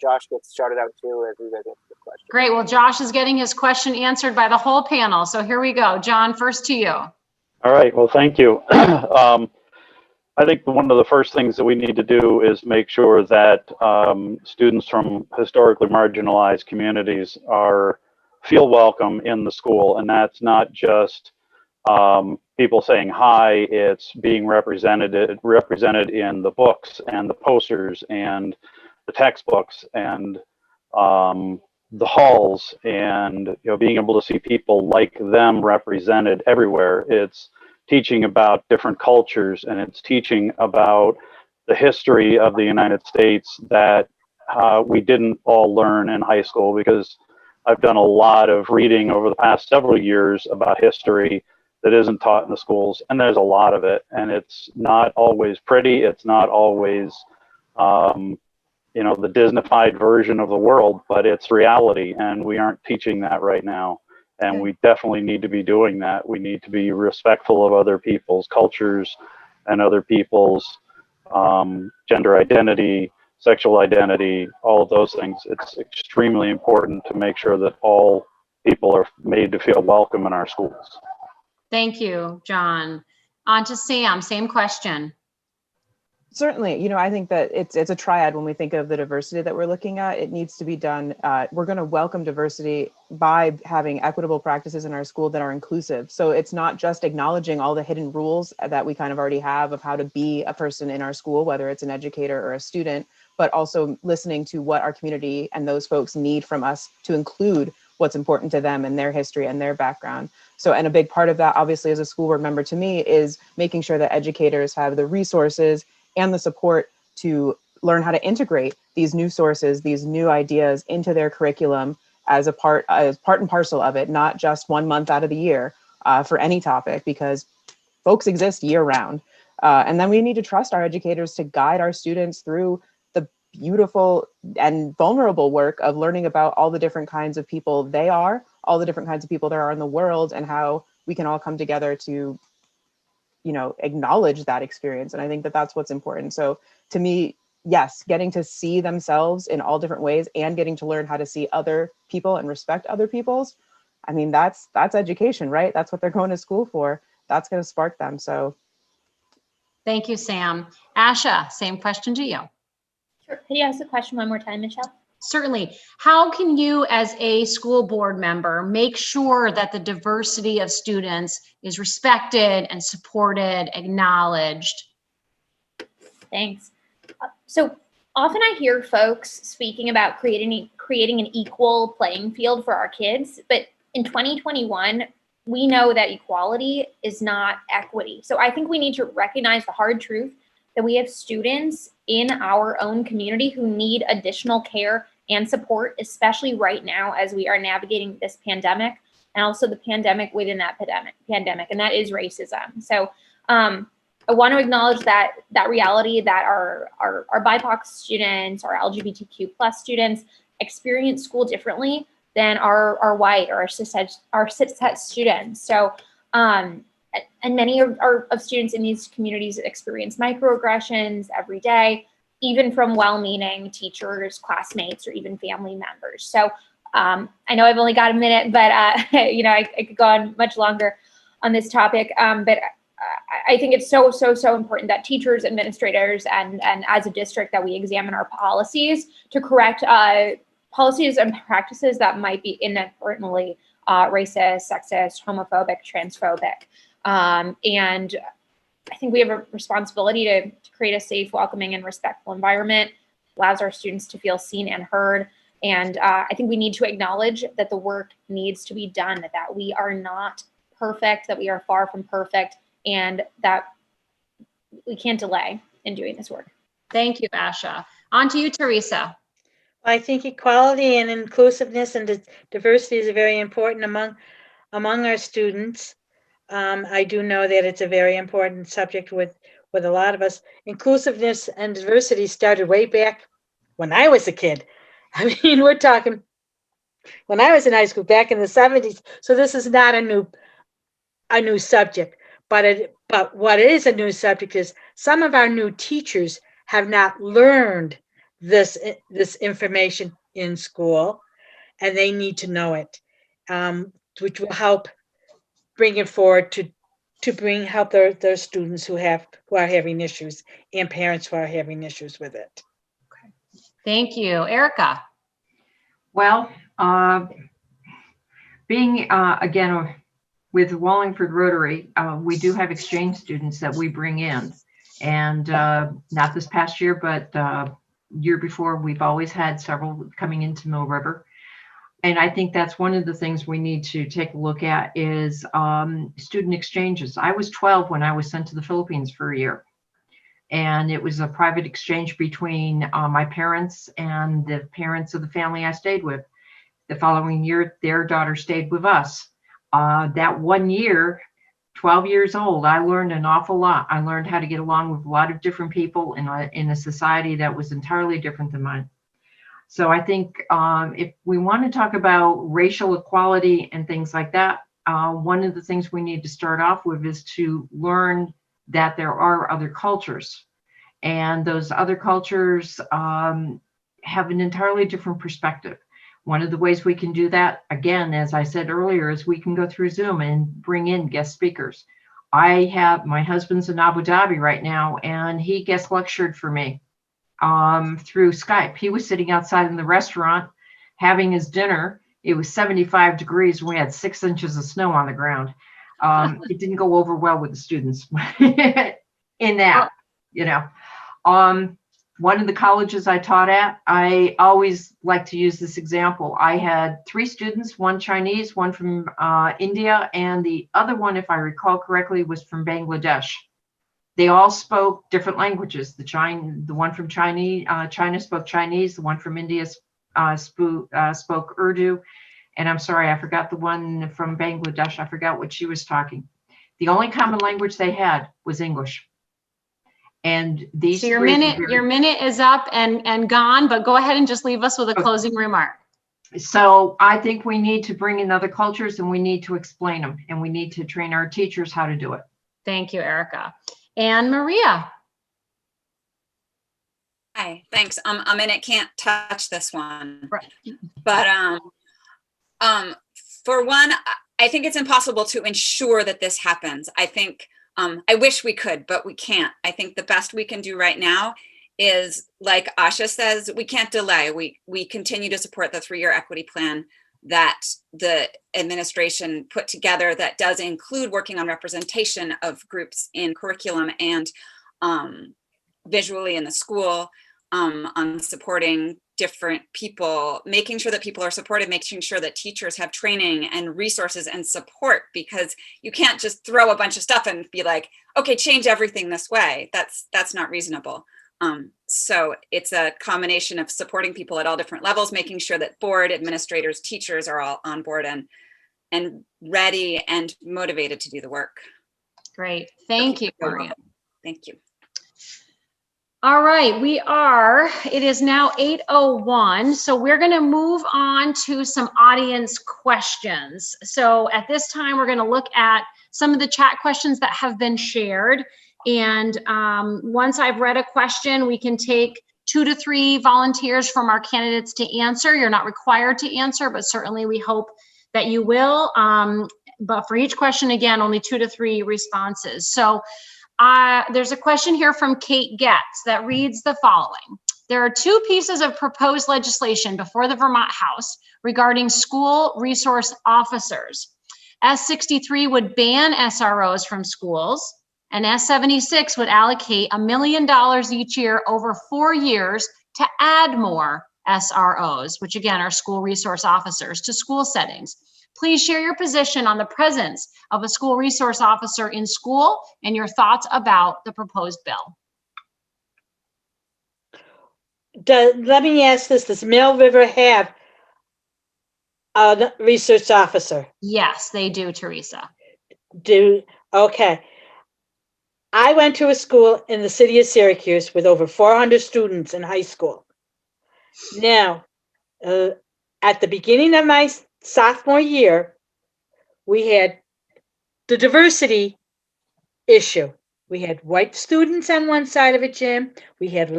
Josh gets shouted out too as we guys answer the question. Great. Well, Josh is getting his question answered by the whole panel. So here we go. John, first to you. All right. Well, thank you. I think one of the first things that we need to do is make sure that students from historically marginalized communities feel welcome in the school. And that's not just people saying hi, it's being represented in the books and the posters and the textbooks and the halls, and being able to see people like them represented everywhere. It's teaching about different cultures, and it's teaching about the history of the United States that we didn't all learn in high school, because I've done a lot of reading over the past several years about history that isn't taught in the schools, and there's a lot of it, and it's not always pretty. It's not always, you know, the Disneyfied version of the world, but it's reality, and we aren't teaching that right now. And we definitely need to be doing that. We need to be respectful of other people's cultures and other people's gender identity, sexual identity, all of those things. It's extremely important to make sure that all people are made to feel welcome in our schools. Thank you, John. On to Sam, same question. Certainly, you know, I think that it's a triad when we think of the diversity that we're looking at. It needs to be done. We're going to welcome diversity by having equitable practices in our school that are inclusive. So it's not just acknowledging all the hidden rules that we kind of already have of how to be a person in our school, whether it's an educator or a student, but also listening to what our community and those folks need from us to include what's important to them and their history and their background. So, and a big part of that, obviously, as a school board member to me, is making sure that educators have the resources and the support to learn how to integrate these new sources, these new ideas into their curriculum as part and parcel of it, not just 1 month out of the year for any topic, because folks exist year round. And then we need to trust our educators to guide our students through the beautiful and vulnerable work of learning about all the different kinds of people they are, all the different kinds of people there are in the world, and how we can all come together to, you know, acknowledge that experience. And I think that that's what's important. So to me, yes, getting to see themselves in all different ways and getting to learn how to see other people and respect other people's, I mean, that's education, right? That's what they're going to school for. That's going to spark them. So. Thank you, Sam. Asha, same question to you. Sure. Could you ask the question one more time, Michelle? Certainly. How can you, as a school board member, make sure that the diversity of students is respected and supported, acknowledged? Thanks. So often I hear folks speaking about creating an equal playing field for our kids, but in 2021, we know that equality is not equity. So I think we need to recognize the hard truth that we have students in our own community who need additional care and support, especially right now as we are navigating this pandemic, and also the pandemic within that pandemic, and that is racism. So I want to acknowledge that reality that our BIPOC students, our LGBTQ plus students experience school differently than our white or our cis students. So and many of students in these communities experience microaggressions every day, even from well-meaning teachers, classmates, or even family members. So I know I've only got a minute, but you know, I could go on much longer on this topic. But I think it's so important that teachers, administrators, and as a district that we examine our policies to correct policies and practices that might be inadvertently racist, sexist, homophobic, transphobic. And I think we have a responsibility to create a safe, welcoming, and respectful environment, allows our students to feel seen and heard. And I think we need to acknowledge that the work needs to be done, that we are not perfect, that we are far from perfect, and that we can't delay in doing this work. Thank you, Asha. On to you, Teresa. I think equality and inclusiveness and diversity is very important among our students. I do know that it's a very important subject with a lot of us. Inclusiveness and diversity started way back when I was a kid. I mean, we're talking when I was in high school back in the 70s. So this is not a new subject, but what is a new subject is some of our new teachers have not learned this information in school, and they need to know it, which will help bring it forward to help their students who are having issues, and parents who are having issues with it. Okay. Thank you. Erica. Well, being again with Wallingford Rotary, we do have exchange students that we bring in, and not this past year, but year before, we've always had several coming into Mill River. And I think that's one of the things we need to take a look at is student exchanges. I was 12 when I was sent to the Philippines for a year. And it was a private exchange between my parents and the parents of the family I stayed with. The following year, their daughter stayed with us. That 1 year, 12 years old, I learned an awful lot. I learned how to get along with a lot of different people in a society that was entirely different than mine. So I think if we want to talk about racial equality and things like that, one of the things we need to start off with is to learn that there are other cultures. And those other cultures have an entirely different perspective. One of the ways we can do that, again, as I said earlier, is we can go through Zoom and bring in guest speakers. My husband's in Abu Dhabi right now, and he guest lectured for me through Skype. He was sitting outside in the restaurant having his dinner. It was 75 degrees. We had 6 inches of snow on the ground. It didn't go over well with the students in that, you know. One of the colleges I taught at, I always like to use this example. I had 3 students, one Chinese, one from India, and the other one, if I recall correctly, was from Bangladesh. They all spoke different languages. The one from China spoke Chinese. The one from India spoke Urdu. And I'm sorry, I forgot the one from Bangladesh. I forgot what she was talking. The only common language they had was English. And these so your minute is up and gone, but go ahead and just leave us with a closing remark. So I think we need to bring in other cultures, and we need to explain them, and we need to train our teachers how to do it. Thank you, Erica. And Maria. Hi, thanks. A minute can't touch this one, Right. But for one, I think it's impossible to ensure that this happens. I think I wish we could, but we can't. I think the best we can do right now is, like Asha says, we can't delay. We continue to support the 3-year equity plan that the administration put together that does include working on representation of groups in curriculum and visually in the school, on supporting different people, making sure that people are supported, making sure that teachers have training and resources and support, because you can't just throw a bunch of stuff and be like, okay, change everything this way. That's not reasonable. So it's a combination of supporting people at all different levels, making sure that board, administrators, teachers are all on board and ready and motivated to do the work. Great. Thank you, Maria. Thank you. All right, it is now 8:01, so we're going to move on to some audience questions. So at this time, we're going to look at some of the chat questions that have been shared. And once I've read a question, we can take 2 to 3 volunteers from our candidates to answer. You're not required to answer, but certainly we hope that you will. But for each question, again, only 2 to 3 responses. So there's a question here from Kate Getz that reads the following. There are 2 pieces of proposed legislation before the Vermont House regarding school resource officers. S63 would ban SROs from schools, and S76 would allocate $1 million each year over 4 years to add more SROs, which again are school resource officers, to school settings. Please share your position on the presence of a school resource officer in school and your thoughts about the proposed bill. Let me ask this, does Mill River have a research officer? Yes, they do, Teresa. Okay. I went to a school in the city of Syracuse with over 400 students in high school. Now, at the beginning of my sophomore year, we had the diversity issue. We had white students on one side of a gym. We had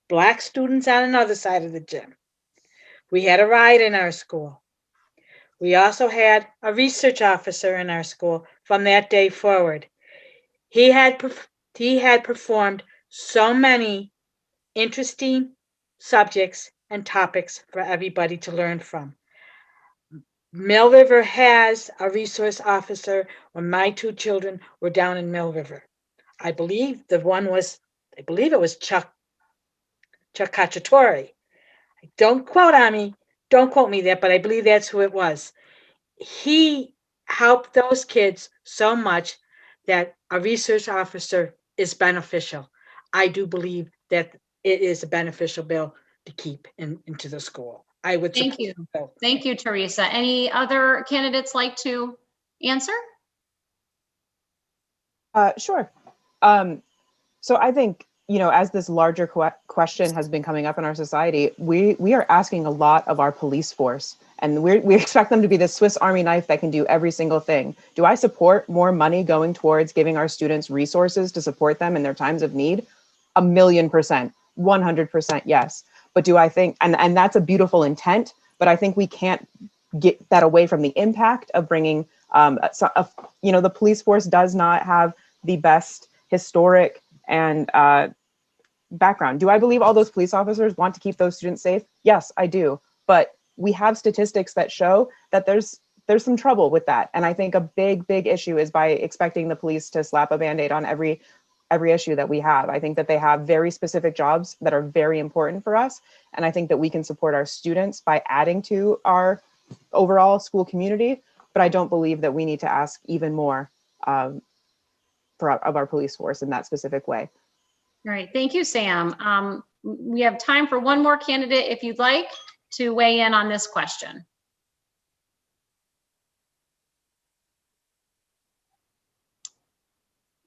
black students on another side of the gym. We had a riot in our school. We also had a research officer in our school from that day forward. He had performed so many interesting subjects and topics for everybody to learn from. Mill River has a resource officer when my 2 children were down in Mill River. I believe it was Chuck Cacciatore. Don't quote me there, but I believe that's who it was. He helped those kids so much that a research officer is beneficial. I do believe that it is a beneficial bill to keep into the school. I would Thank support you. the bill. Thank you, Teresa. Any other candidates like to answer? Sure. So I think, as this larger question has been coming up in our society, we are asking a lot of our police force, and we expect them to be the Swiss Army knife that can do every single thing. Do I support more money going towards giving our students resources to support them in their times of need? 1,000,000%, 100% yes. But do I think, and that's a beautiful intent, but I think we can't get that away from the impact of bringing, the police force does not have the best historic and background. Do I believe all those police officers want to keep those students safe? Yes, I do. But we have statistics that show that there's some trouble with that. And I think a big issue is by expecting the police to slap a Band-Aid on every issue that we have. I think that they have very specific jobs that are very important for us. And I think that we can support our students by adding to our overall school community. But I don't believe that we need to ask even more of our police force in that specific way. All right, thank you, Sam. We have time for one more candidate if you'd like to weigh in on this question.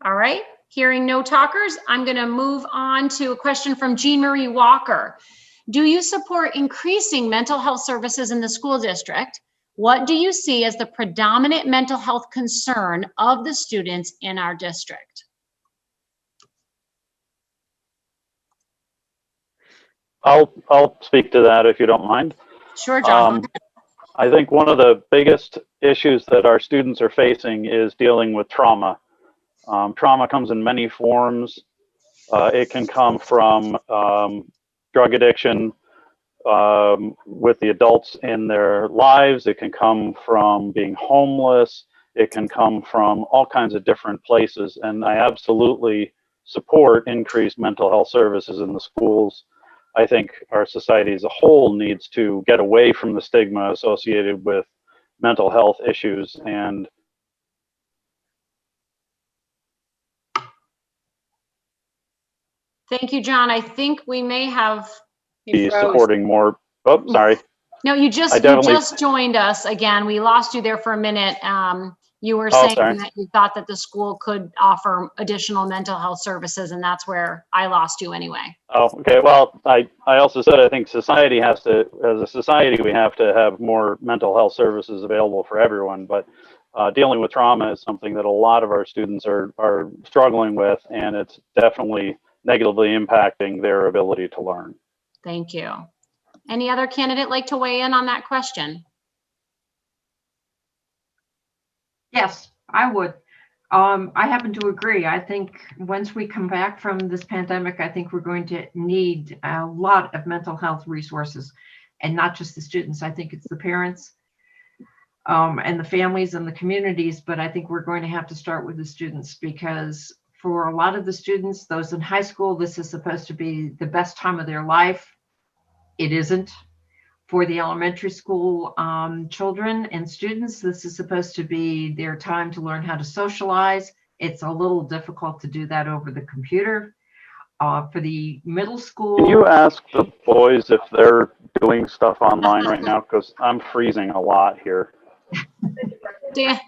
All right, hearing no talkers, I'm going to move on to a question from Jean Marie Walker. Do you support increasing mental health services in the school district? What do you see as the predominant mental health concern of the students in our district? I'll speak to that if you don't mind. Sure, John. I think one of the biggest issues that our students are facing is dealing with trauma. Trauma comes in many forms. It can come from drug addiction with the adults in their lives. It can come from being homeless. It can come from all kinds of different places. And I absolutely support increased mental health services in the schools. I think our society as a whole needs to get away from the stigma associated with mental health issues and Thank you, John. I think we may have. be supporting more. Oh, sorry. No, you just joined us again. We lost you there for a minute. You were saying that you thought that the school could offer additional mental health services, and that's where I lost you anyway. Oh, okay. Well, I also said I think society has to, as a society, we have to have more mental health services available for everyone. But dealing with trauma is something that a lot of our students are struggling with, and it's definitely negatively impacting their ability to learn. Thank you. Any other candidate like to weigh in on that question? Yes, I would. I happen to agree. I think once we come back from this pandemic, I think we're going to need a lot of mental health resources, and not just the students. I think it's the parents and the families and the communities, but I think we're going to have to start with the students, because for a lot of the students, those in high school, this is supposed to be the best time of their life. It isn't. For the elementary school children and students, this is supposed to be their time to learn how to socialize. It's a little difficult to do that over the computer. For the middle school. Can you ask the boys if they're doing stuff online right now? Because I'm freezing a lot here. Dan.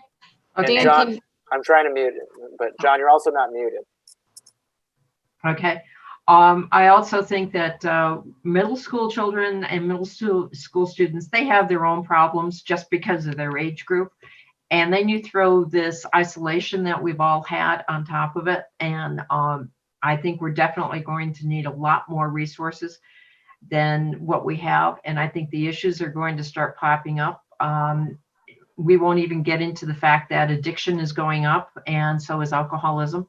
Okay. Dan, John, I'm trying to mute it, but John, you're also not muted. Okay. I also think that middle school children and middle school students, they have their own problems just because of their age group. And then you throw this isolation that we've all had on top of it. And I think we're definitely going to need a lot more resources than what we have. And I think the issues are going to start popping up. We won't even get into the fact that addiction is going up, and so is alcoholism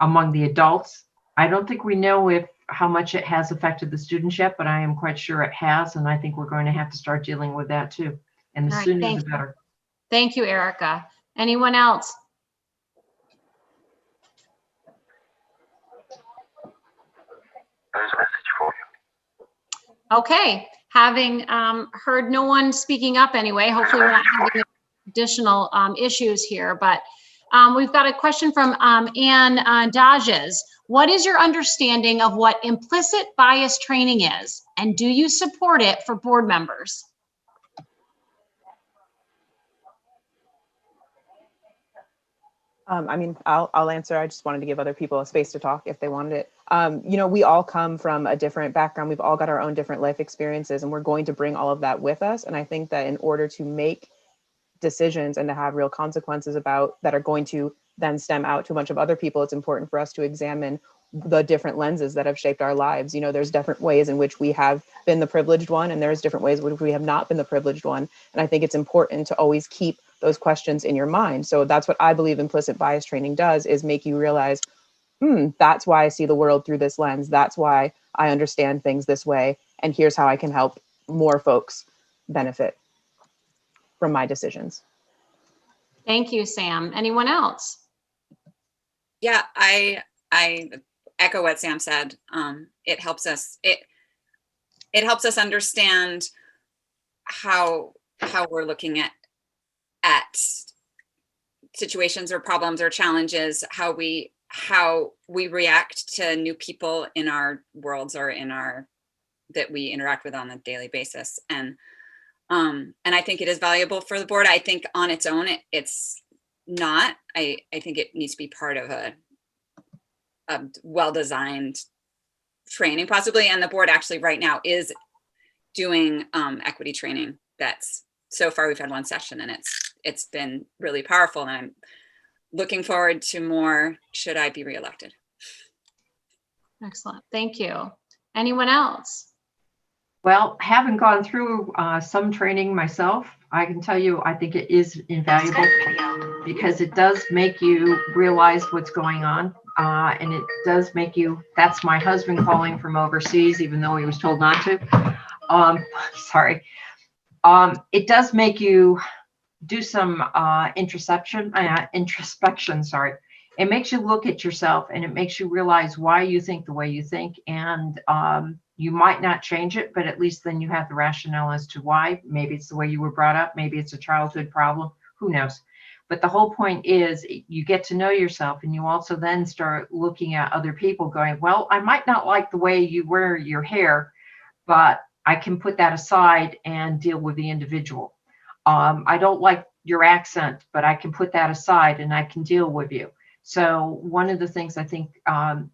among the adults. I don't think we know how much it has affected the students yet, but I am quite sure it has. And I think we're going to have to start dealing with that too. And the sooner the better. Thank you, Erica. Anyone else? There's a message for you. Okay. Having heard no one speaking up anyway, hopefully we're not having additional issues here, but We've got a question from Ann Dodges. What is your understanding of what implicit bias training is? And do you support it for board members? I mean, I'll answer. I just wanted to give other people a space to talk if they wanted it. You know, we all come from a different background. We've all got our own different life experiences, and we're going to bring all of that with us. And I think that in order to make decisions and to have real consequences about that are going to then stem out to a bunch of other people, it's important for us to examine the different lenses that have shaped our lives. You know, there's different ways in which we have been the privileged one, and there's different ways in which we have not been the privileged one. And I think it's important to always keep those questions in your mind. So that's what I believe implicit bias training does, is make you realize, that's why I see the world through this lens. That's why I understand things this way. And here's how I can help more folks benefit from my decisions. Thank you, Sam. Anyone else? Yeah, I echo what Sam said. It helps us. It helps us understand how we're looking at situations or problems or challenges, how we react to new people in our worlds or that we interact with on a daily basis. And I think it is valuable for the board. I think on its own, it's not. I think it needs to be part of a well-designed training possibly. And the board actually right now is doing equity training. That's so far we've had one session and it's been really powerful. And I'm looking forward to more should I be reelected. Excellent. Thank you. Anyone else? Well, having gone through some training myself, I can tell you I think it is invaluable because it does make you realize what's going on. And it does make you, that's my husband calling from overseas, even though he was told not to. Sorry. It does make you do some introspection. Sorry. It makes you look at yourself and it makes you realize why you think the way you think. And you might not change it, but at least then you have the rationale as to why. Maybe it's the way you were brought up. Maybe it's a childhood problem. Who knows? But the whole point is you get to know yourself, and you also then start looking at other people going, well, I might not like the way you wear your hair, but I can put that aside and deal with the individual. I don't like your accent, but I can put that aside and I can deal with you. So one of the things I think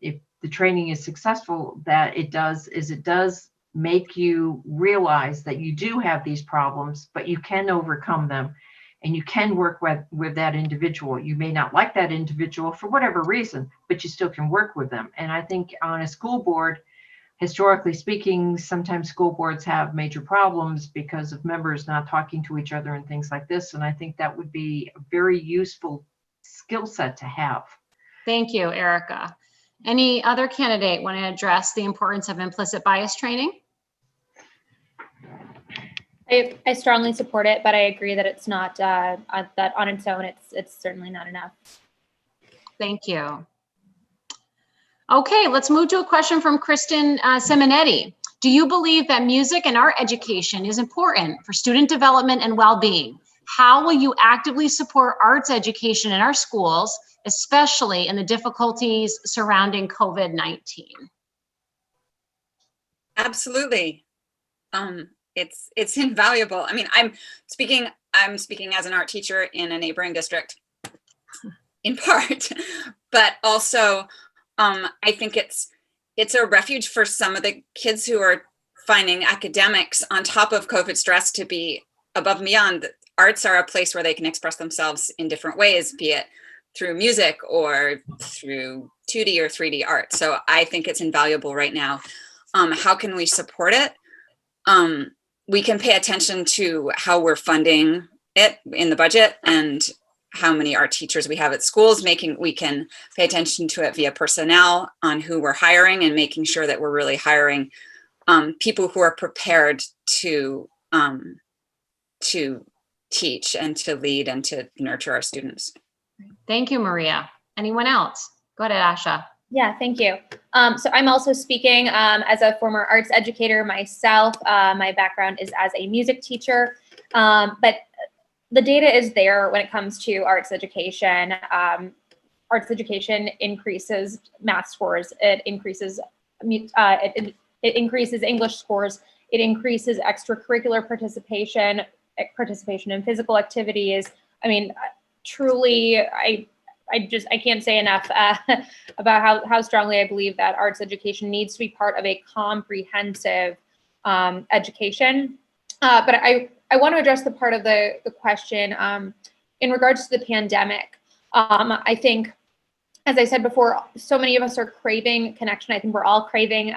if the training is successful that it does is it does make you realize that you do have these problems, but you can overcome them. And you can work with that individual. You may not like that individual for whatever reason, but you still can work with them. And I think on a school board, historically speaking, sometimes school boards have major problems because of members not talking to each other and things like this. And I think that would be a very useful skill set to have. Thank you, Erica. Any other candidate want to address the importance of implicit bias training? I strongly support it, but I agree that it's not that on its own, it's certainly not enough. Thank you. Okay, let's move to a question from Kristen Simonetti. Do you believe that music and art education is important for student development and well-being? How will you actively support arts education in our schools, especially in the difficulties surrounding COVID-19? Absolutely. It's invaluable. I mean, I'm speaking as an art teacher in a neighboring district in part, but also I think it's a refuge for some of the kids who are finding academics on top of COVID stress to be above and beyond. Arts are a place where they can express themselves in different ways, be it through music or through 2D or 3D art. So I think it's invaluable right now. How can we support it? We can pay attention to how we're funding it in the budget and how many art teachers we have at schools. We can pay attention to it via personnel on who we're hiring and making sure that we're really hiring people who are prepared to teach and to lead and to nurture our students. Thank you, Maria. Anyone else? Go ahead, Asha. Yeah, thank you. So I'm also speaking as a former arts educator myself. My background is as a music teacher, but the data is there when it comes to arts education. Arts education increases math scores. It increases it increases English scores. It increases extracurricular participation in physical activities. I mean, truly, I can't say enough about how strongly I believe that arts education needs to be part of a comprehensive education. But I want to address the part of the question in regards to the pandemic. I think, as I said before, so many of us are craving connection. I think we're all craving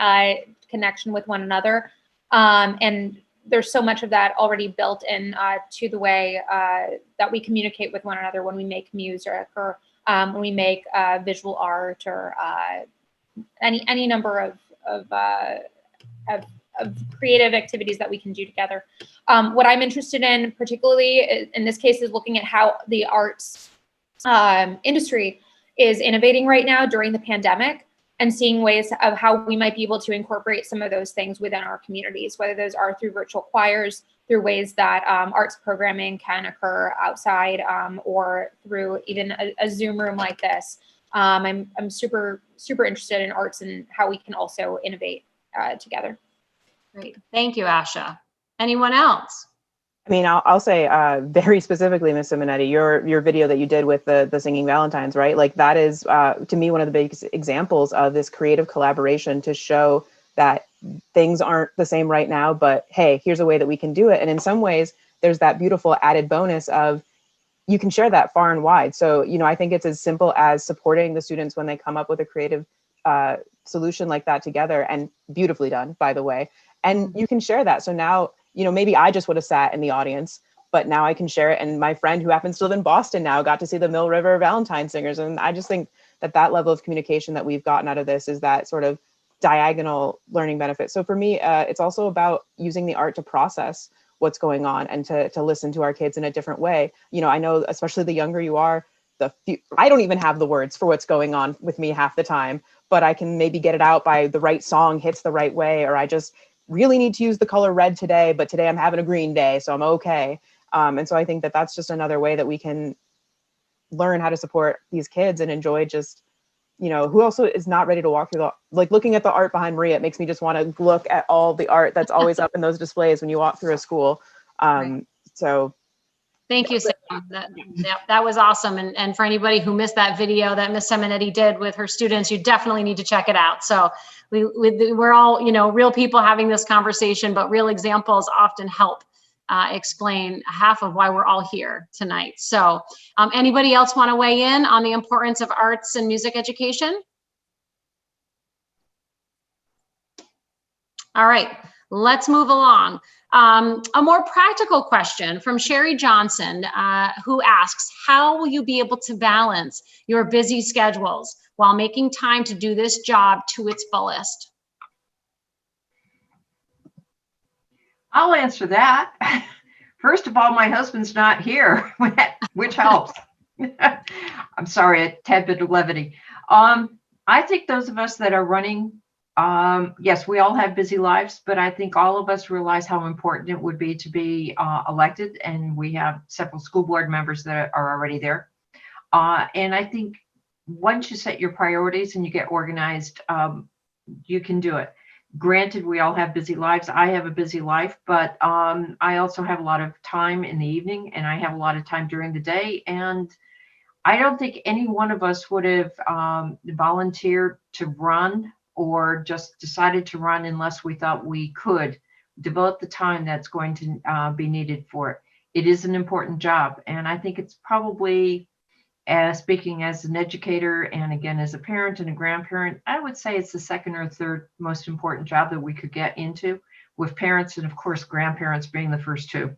connection with one another. And there's so much of that already built in to the way that we communicate with one another when we make music or when we make visual art or any number of creative activities that we can do together. What I'm interested in, particularly in this case, is looking at how the arts industry is innovating right now during the pandemic and seeing ways of how we might be able to incorporate some of those things within our communities, whether those are through virtual choirs, through ways that arts programming can occur outside, or through even a Zoom room like this. I'm super interested in arts and how we can also innovate together. Great, thank you, Asha. Anyone else? I mean, I'll say very specifically, Ms. Simonetti, your video that you did with the singing Valentines, right? Like that is, to me, one of the biggest examples of this creative collaboration to show that things aren't the same right now, but hey, here's a way that we can do it. And in some ways, there's that beautiful added bonus of you can share that far and wide. So, you know, I think it's as simple as supporting the students when they come up with a creative solution like that together, and beautifully done, by the way. And you can share that. So now, you know, maybe I just would have sat in the audience, but now I can share it. And my friend who happens to live in Boston now got to see the Mill River Valentine Singers. And I just think that level of communication that we've gotten out of this is that sort of diagonal learning benefit. So for me, it's also about using the art to process what's going on and to listen to our kids in a different way. You know, I know, especially the younger you are, I don't even have the words for what's going on with me half the time, but I can maybe get it out by the right song hits the right way, or I just really need to use the color red today, but today I'm having a green day, so I'm okay. And so I think that's just another way that we can learn how to support these kids and enjoy just, you know, who also is not ready to walk through like looking at the art behind Maria, it makes me just want to look at all the art that's always up in those displays when you walk through a school. Right. So. Thank you, Sam. That was awesome. And for anybody who missed that video that Miss Simonetti did with her students, you definitely need to check it out. So we're all, you know, real people having this conversation, but real examples often help explain half of why we're all here tonight. So anybody else want to weigh in on the importance of arts and music education? All right, let's move along. A more practical question from Sherry Johnson, who asks, how will you be able to balance your busy schedules while making time to do this job to its fullest? I'll answer that. First of all, my husband's not here, which helps. I'm sorry, a tad bit of levity. I think those of us that are running, yes, we all have busy lives, but I think all of us realize how important it would be to be elected, and we have several school board members that are already there. And I think once you set your priorities and you get organized, you can do it. Granted, we all have busy lives. I have a busy life, but I also have a lot of time in the evening, and I have a lot of time during the day. And I don't think any one of us would have volunteered to run or just decided to run unless we thought we could devote the time that's going to be needed for it. It is an important job. And I think it's probably, speaking as an educator and again as a parent and a grandparent, I would say it's the second or third most important job that we could get into, with parents and of course grandparents being the first two.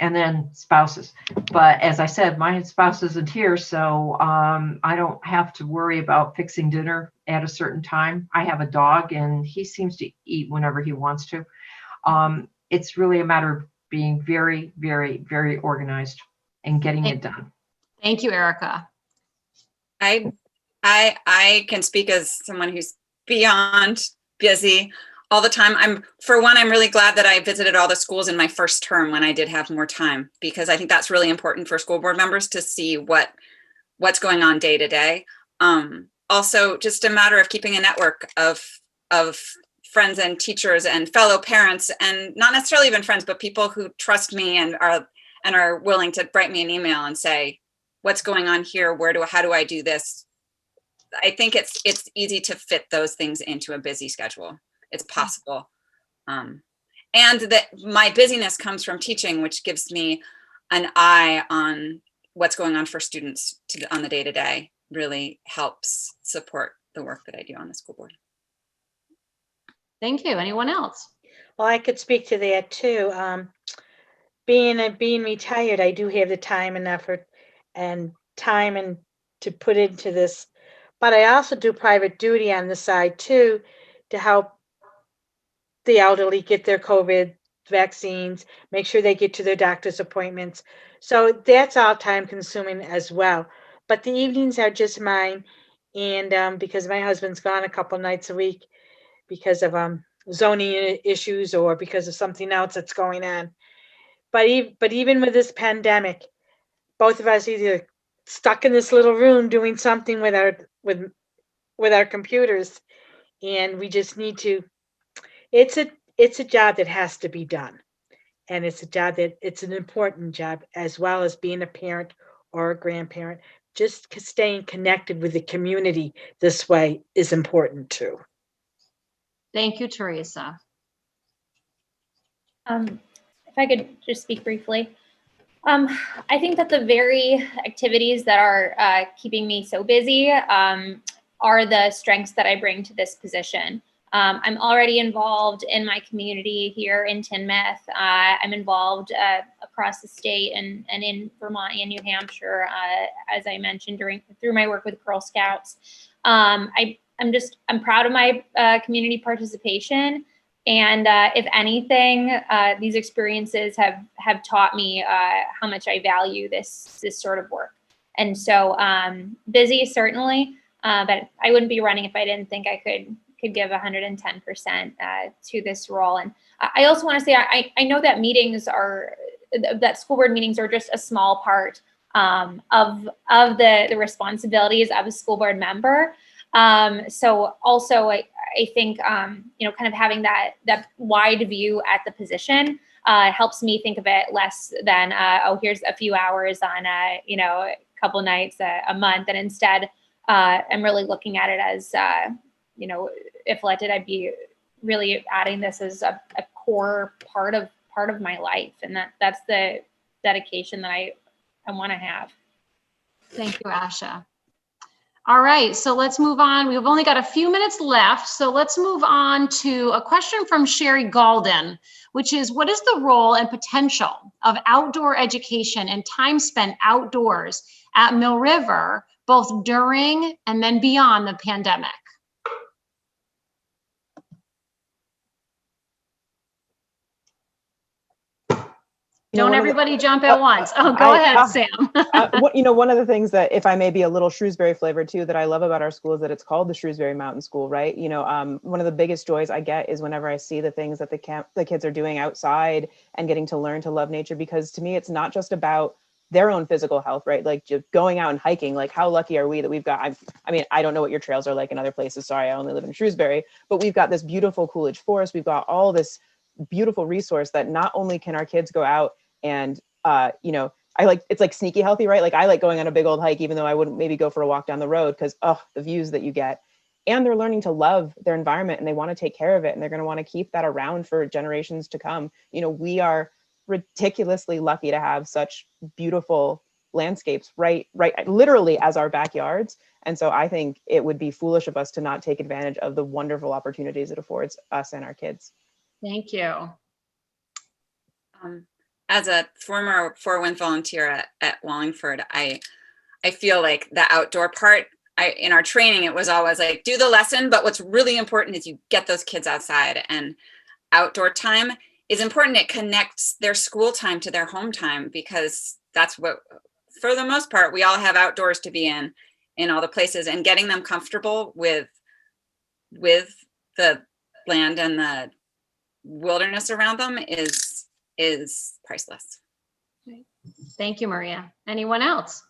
And then spouses. But as I said, my spouse isn't here, so I don't have to worry about fixing dinner at a certain time. I have a dog and he seems to eat whenever he wants to. It's really a matter of being very, very, very organized and getting it done. Thank you, Erica. I can speak as someone who's beyond busy. all the time. I'm really glad that I visited all the schools in my first term when I did have more time, because I think that's really important for school board members to see what's going on day to day. Also, just a matter of keeping a network of friends and teachers and fellow parents, and not necessarily even friends, but people who trust me and are willing to write me an email and say, what's going on here? How do I do this? I think it's easy to fit those things into a busy schedule. It's possible. And that my busyness comes from teaching, which gives me an eye on what's going on for students on the day-to-day, really helps support the work that I do on the school board. Thank you. Anyone else? Well, I could speak to that too. Being retired, I do have the time and effort and to put into this, but I also do private duty on the side too, to help the elderly get their COVID vaccines, make sure they get to their doctor's appointments. So that's all time consuming as well. But the evenings are just mine. And because my husband's gone a couple nights a week because of zoning issues or because of something else that's going on. But even with this pandemic, both of us either stuck in this little room doing something with our computers, and we just need to. It's a job that has to be done, and it's an important job, as well as being a parent or a grandparent. Just staying connected with the community this way is important too. Thank you, Teresa. If I could just speak briefly. I think that the very activities that are keeping me so busy are the strengths that I bring to this position. I'm already involved in my community here in Tinmouth. I'm involved across the state and in Vermont and New Hampshire, as I mentioned, through my work with Girl Scouts. I'm proud of my community participation. And if anything, these experiences have taught me how much I value this sort of work. And so busy, certainly, but I wouldn't be running if I didn't think I could give 110% to this role. And I also want to say, I know that that school board meetings are just a small part of the responsibilities of a school board member. So also I think, kind of having that wide view at the position helps me think of it less than, here's a few hours on, a couple nights a month. And instead, I'm really looking at it as, if elected, I'd be really adding this as a core part of my life. And that's the dedication that I want to have. Thank you, Asha. All right, so let's move on. We've only got a few minutes left, so let's move on to a question from Sherry Galden, which is, what is the role and potential of outdoor education and time spent outdoors at Mill River, both during and then beyond the pandemic? Don't everybody jump at once. Oh, go ahead, Sam. One of the things that, if I may be a little Shrewsbury flavored too, that I love about our school is that it's called the Shrewsbury Mountain School, right? One of the biggest joys I get is whenever I see the things that the kids are doing outside and getting to learn to love nature, because to me, it's not just about their own physical health, right? Like just going out and hiking, like how lucky are we that we've got, I don't know what your trails are like in other places. Sorry, I only live in Shrewsbury, but we've got this beautiful Coolidge Forest. We've got all this beautiful resource that not only can our kids go out and, it's like sneaky healthy, right? Like I like going on a big old hike, even though I wouldn't maybe go for a walk down the road because, the views that you get. And they're learning to love their environment and they want to take care of it. And they're going to want to keep that around for generations to come. We are ridiculously lucky to have such beautiful landscapes right literally as our backyards. And so I think it would be foolish of us to not take advantage of the wonderful opportunities it affords us and our kids. Thank you. As a former 4-1 volunteer at Wallingford, I feel like the outdoor part, in our training, it was always like, do the lesson, but what's really important is you get those kids outside, and outdoor time is important. It connects their school time to their home time, because that's what, for the most part, we all have outdoors to be in all the places, and getting them comfortable with the land and the wilderness around them is priceless. Thank you, Maria. Anyone else?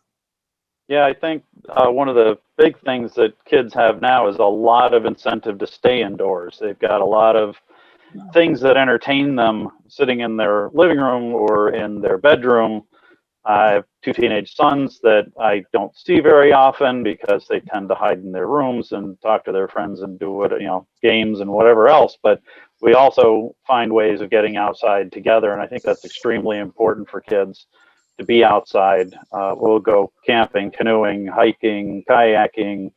Yeah, I think one of the big things that kids have now is a lot of incentive to stay indoors. They've got a lot of things that entertain them sitting in their living room or in their bedroom. I have two teenage sons that I don't see very often because they tend to hide in their rooms and talk to their friends and do what, games and whatever else. But we also find ways of getting outside together, and I think that's extremely important for kids to be outside. We'll go camping, canoeing, hiking, kayaking,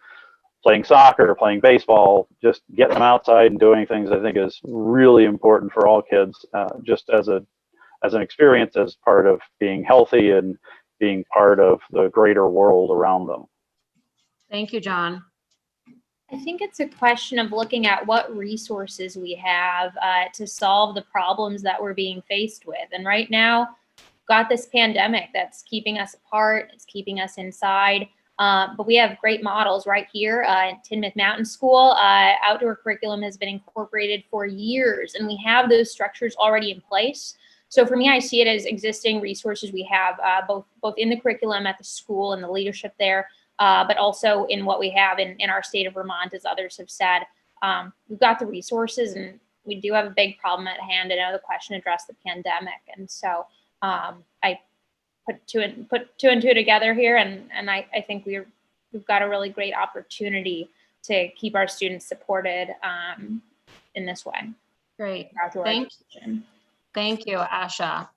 playing soccer, playing baseball, just getting them outside and doing things I think is really important for all kids, just as an experience, as part of being healthy and being part of the greater world around them. Thank you, John. I think it's a question of looking at what resources we have to solve the problems that we're being faced with. And right now, got this pandemic that's keeping us apart, it's keeping us inside. But we have great models right here at Tinmouth Mountain School. Outdoor curriculum has been incorporated for years, and we have those structures already in place. So for me, I see it as existing resources we have, both in the curriculum at the school and the leadership there, but also in what we have in our state of Vermont, as others have said. We've got the resources, and we do have a big problem at hand. I know the question addressed the pandemic, and so I put two and two together here, and I think we've got a really great opportunity to keep our students supported in this way. Great. Thank you, Asha.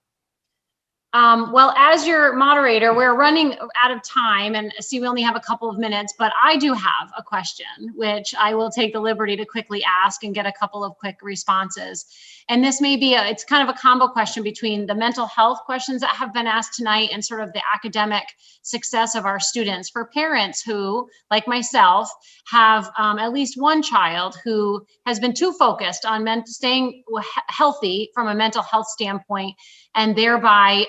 Well, as your moderator, we're running out of time, and see we only have a couple of minutes, but I do have a question, which I will take the liberty to quickly ask and get a couple of quick responses. And this may be, it's kind of a combo question between the mental health questions that have been asked tonight and sort of the academic success of our students. For parents who, like myself, have at least one child who has been too focused on staying healthy from a mental health standpoint, and thereby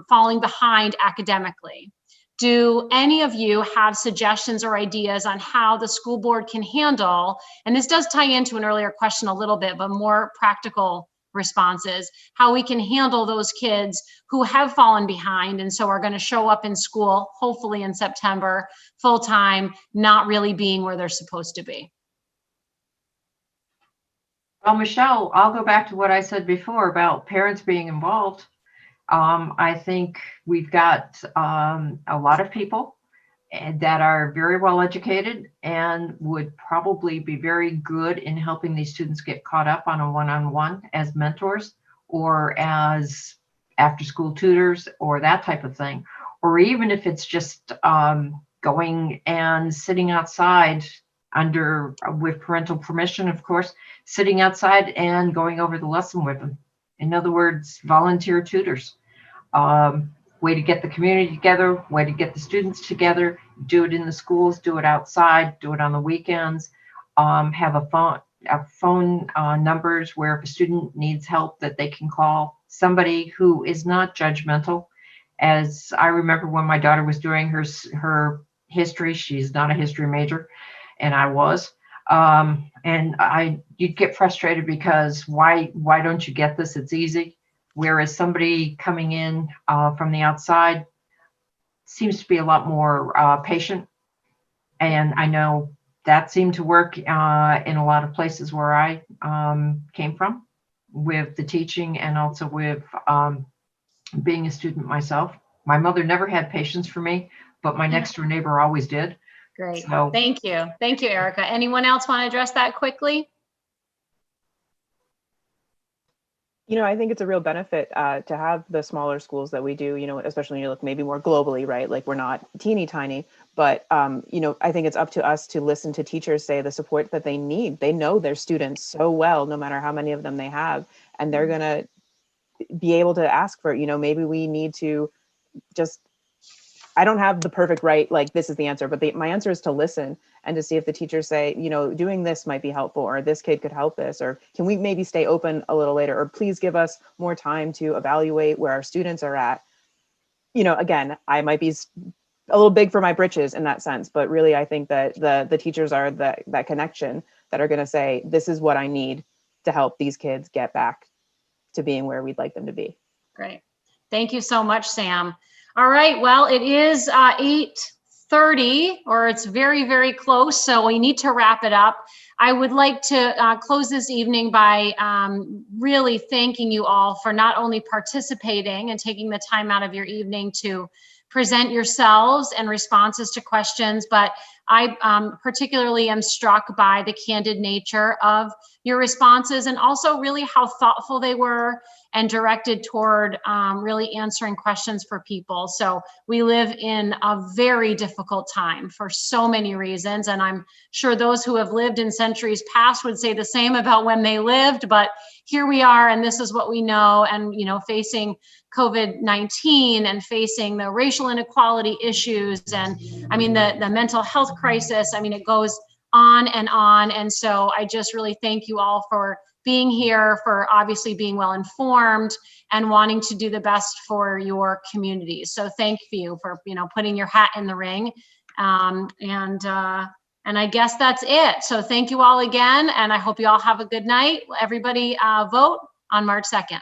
falling behind academically. Do any of you have suggestions or ideas on how the school board can handle, and this does tie into an earlier question a little bit, but more practical responses, how we can handle those kids who have fallen behind and so are going to show up in school, hopefully in September, full-time, not really being where they're supposed to be? Well, Michelle, I'll go back to what I said before about parents being involved. I think we've got a lot of people that are very well educated and would probably be very good in helping these students get caught up on a one-on-one as mentors or as after-school tutors or that type of thing. Or even if it's just going and sitting outside with parental permission, of course, sitting outside and going over the lesson with them. In other words, volunteer tutors. Way to get the community together, way to get the students together, do it in the schools, do it outside, do it on the weekends, have a phone numbers where if a student needs help that they can call somebody who is not judgmental. As I remember when my daughter was doing her history, she's not a history major, and I was. And you'd get frustrated because why don't you get this? It's easy. Whereas somebody coming in from the outside seems to be a lot more patient. And I know that seemed to work in a lot of places where I came from with the teaching and also with being a student myself. My mother never had patience for me, but my next door neighbor always did. Great. So, Thank you. Thank you, Erica. Anyone else want to address that quickly? I think it's a real benefit to have the smaller schools that we do, especially when you look maybe more globally, right? Like we're not teeny tiny, but, I think it's up to us to listen to teachers say the support that they need. They know their students so well, no matter how many of them they have, and they're going to be able to ask for, maybe we need to just, I don't have the perfect right, like this is the answer, but my answer is to listen and to see if the teachers say, doing this might be helpful, or this kid could help this, or can we maybe stay open a little later, or please give us more time to evaluate where our students are at. Again, I might be a little big for my britches in that sense, but really I think that the teachers are that connection that are going to say, this is what I need to help these kids get back to being where we'd like them to be. Great. Thank you so much, Sam. All right, well, it is 8:30, or it's very, very close, so we need to wrap it up. I would like to close this evening by really thanking you all for not only participating and taking the time out of your evening to present yourselves and responses to questions, but I particularly am struck by the candid nature of your responses, and also really how thoughtful they were and directed toward really answering questions for people. So we live in a very difficult time for so many reasons, and I'm sure those who have lived in centuries past would say the same about when they lived, but here we are, and this is what we know. And, you know, facing COVID-19 and facing the racial inequality issues, and I mean, the mental health crisis, I mean, it goes on and on. And so I just really thank you all for being here, for obviously being well informed and wanting to do the best for your communities. So thank you for, you know, putting your hat in the ring. And I guess that's it. So thank you all again, and I hope you all have a good night. Everybody vote on March 2nd.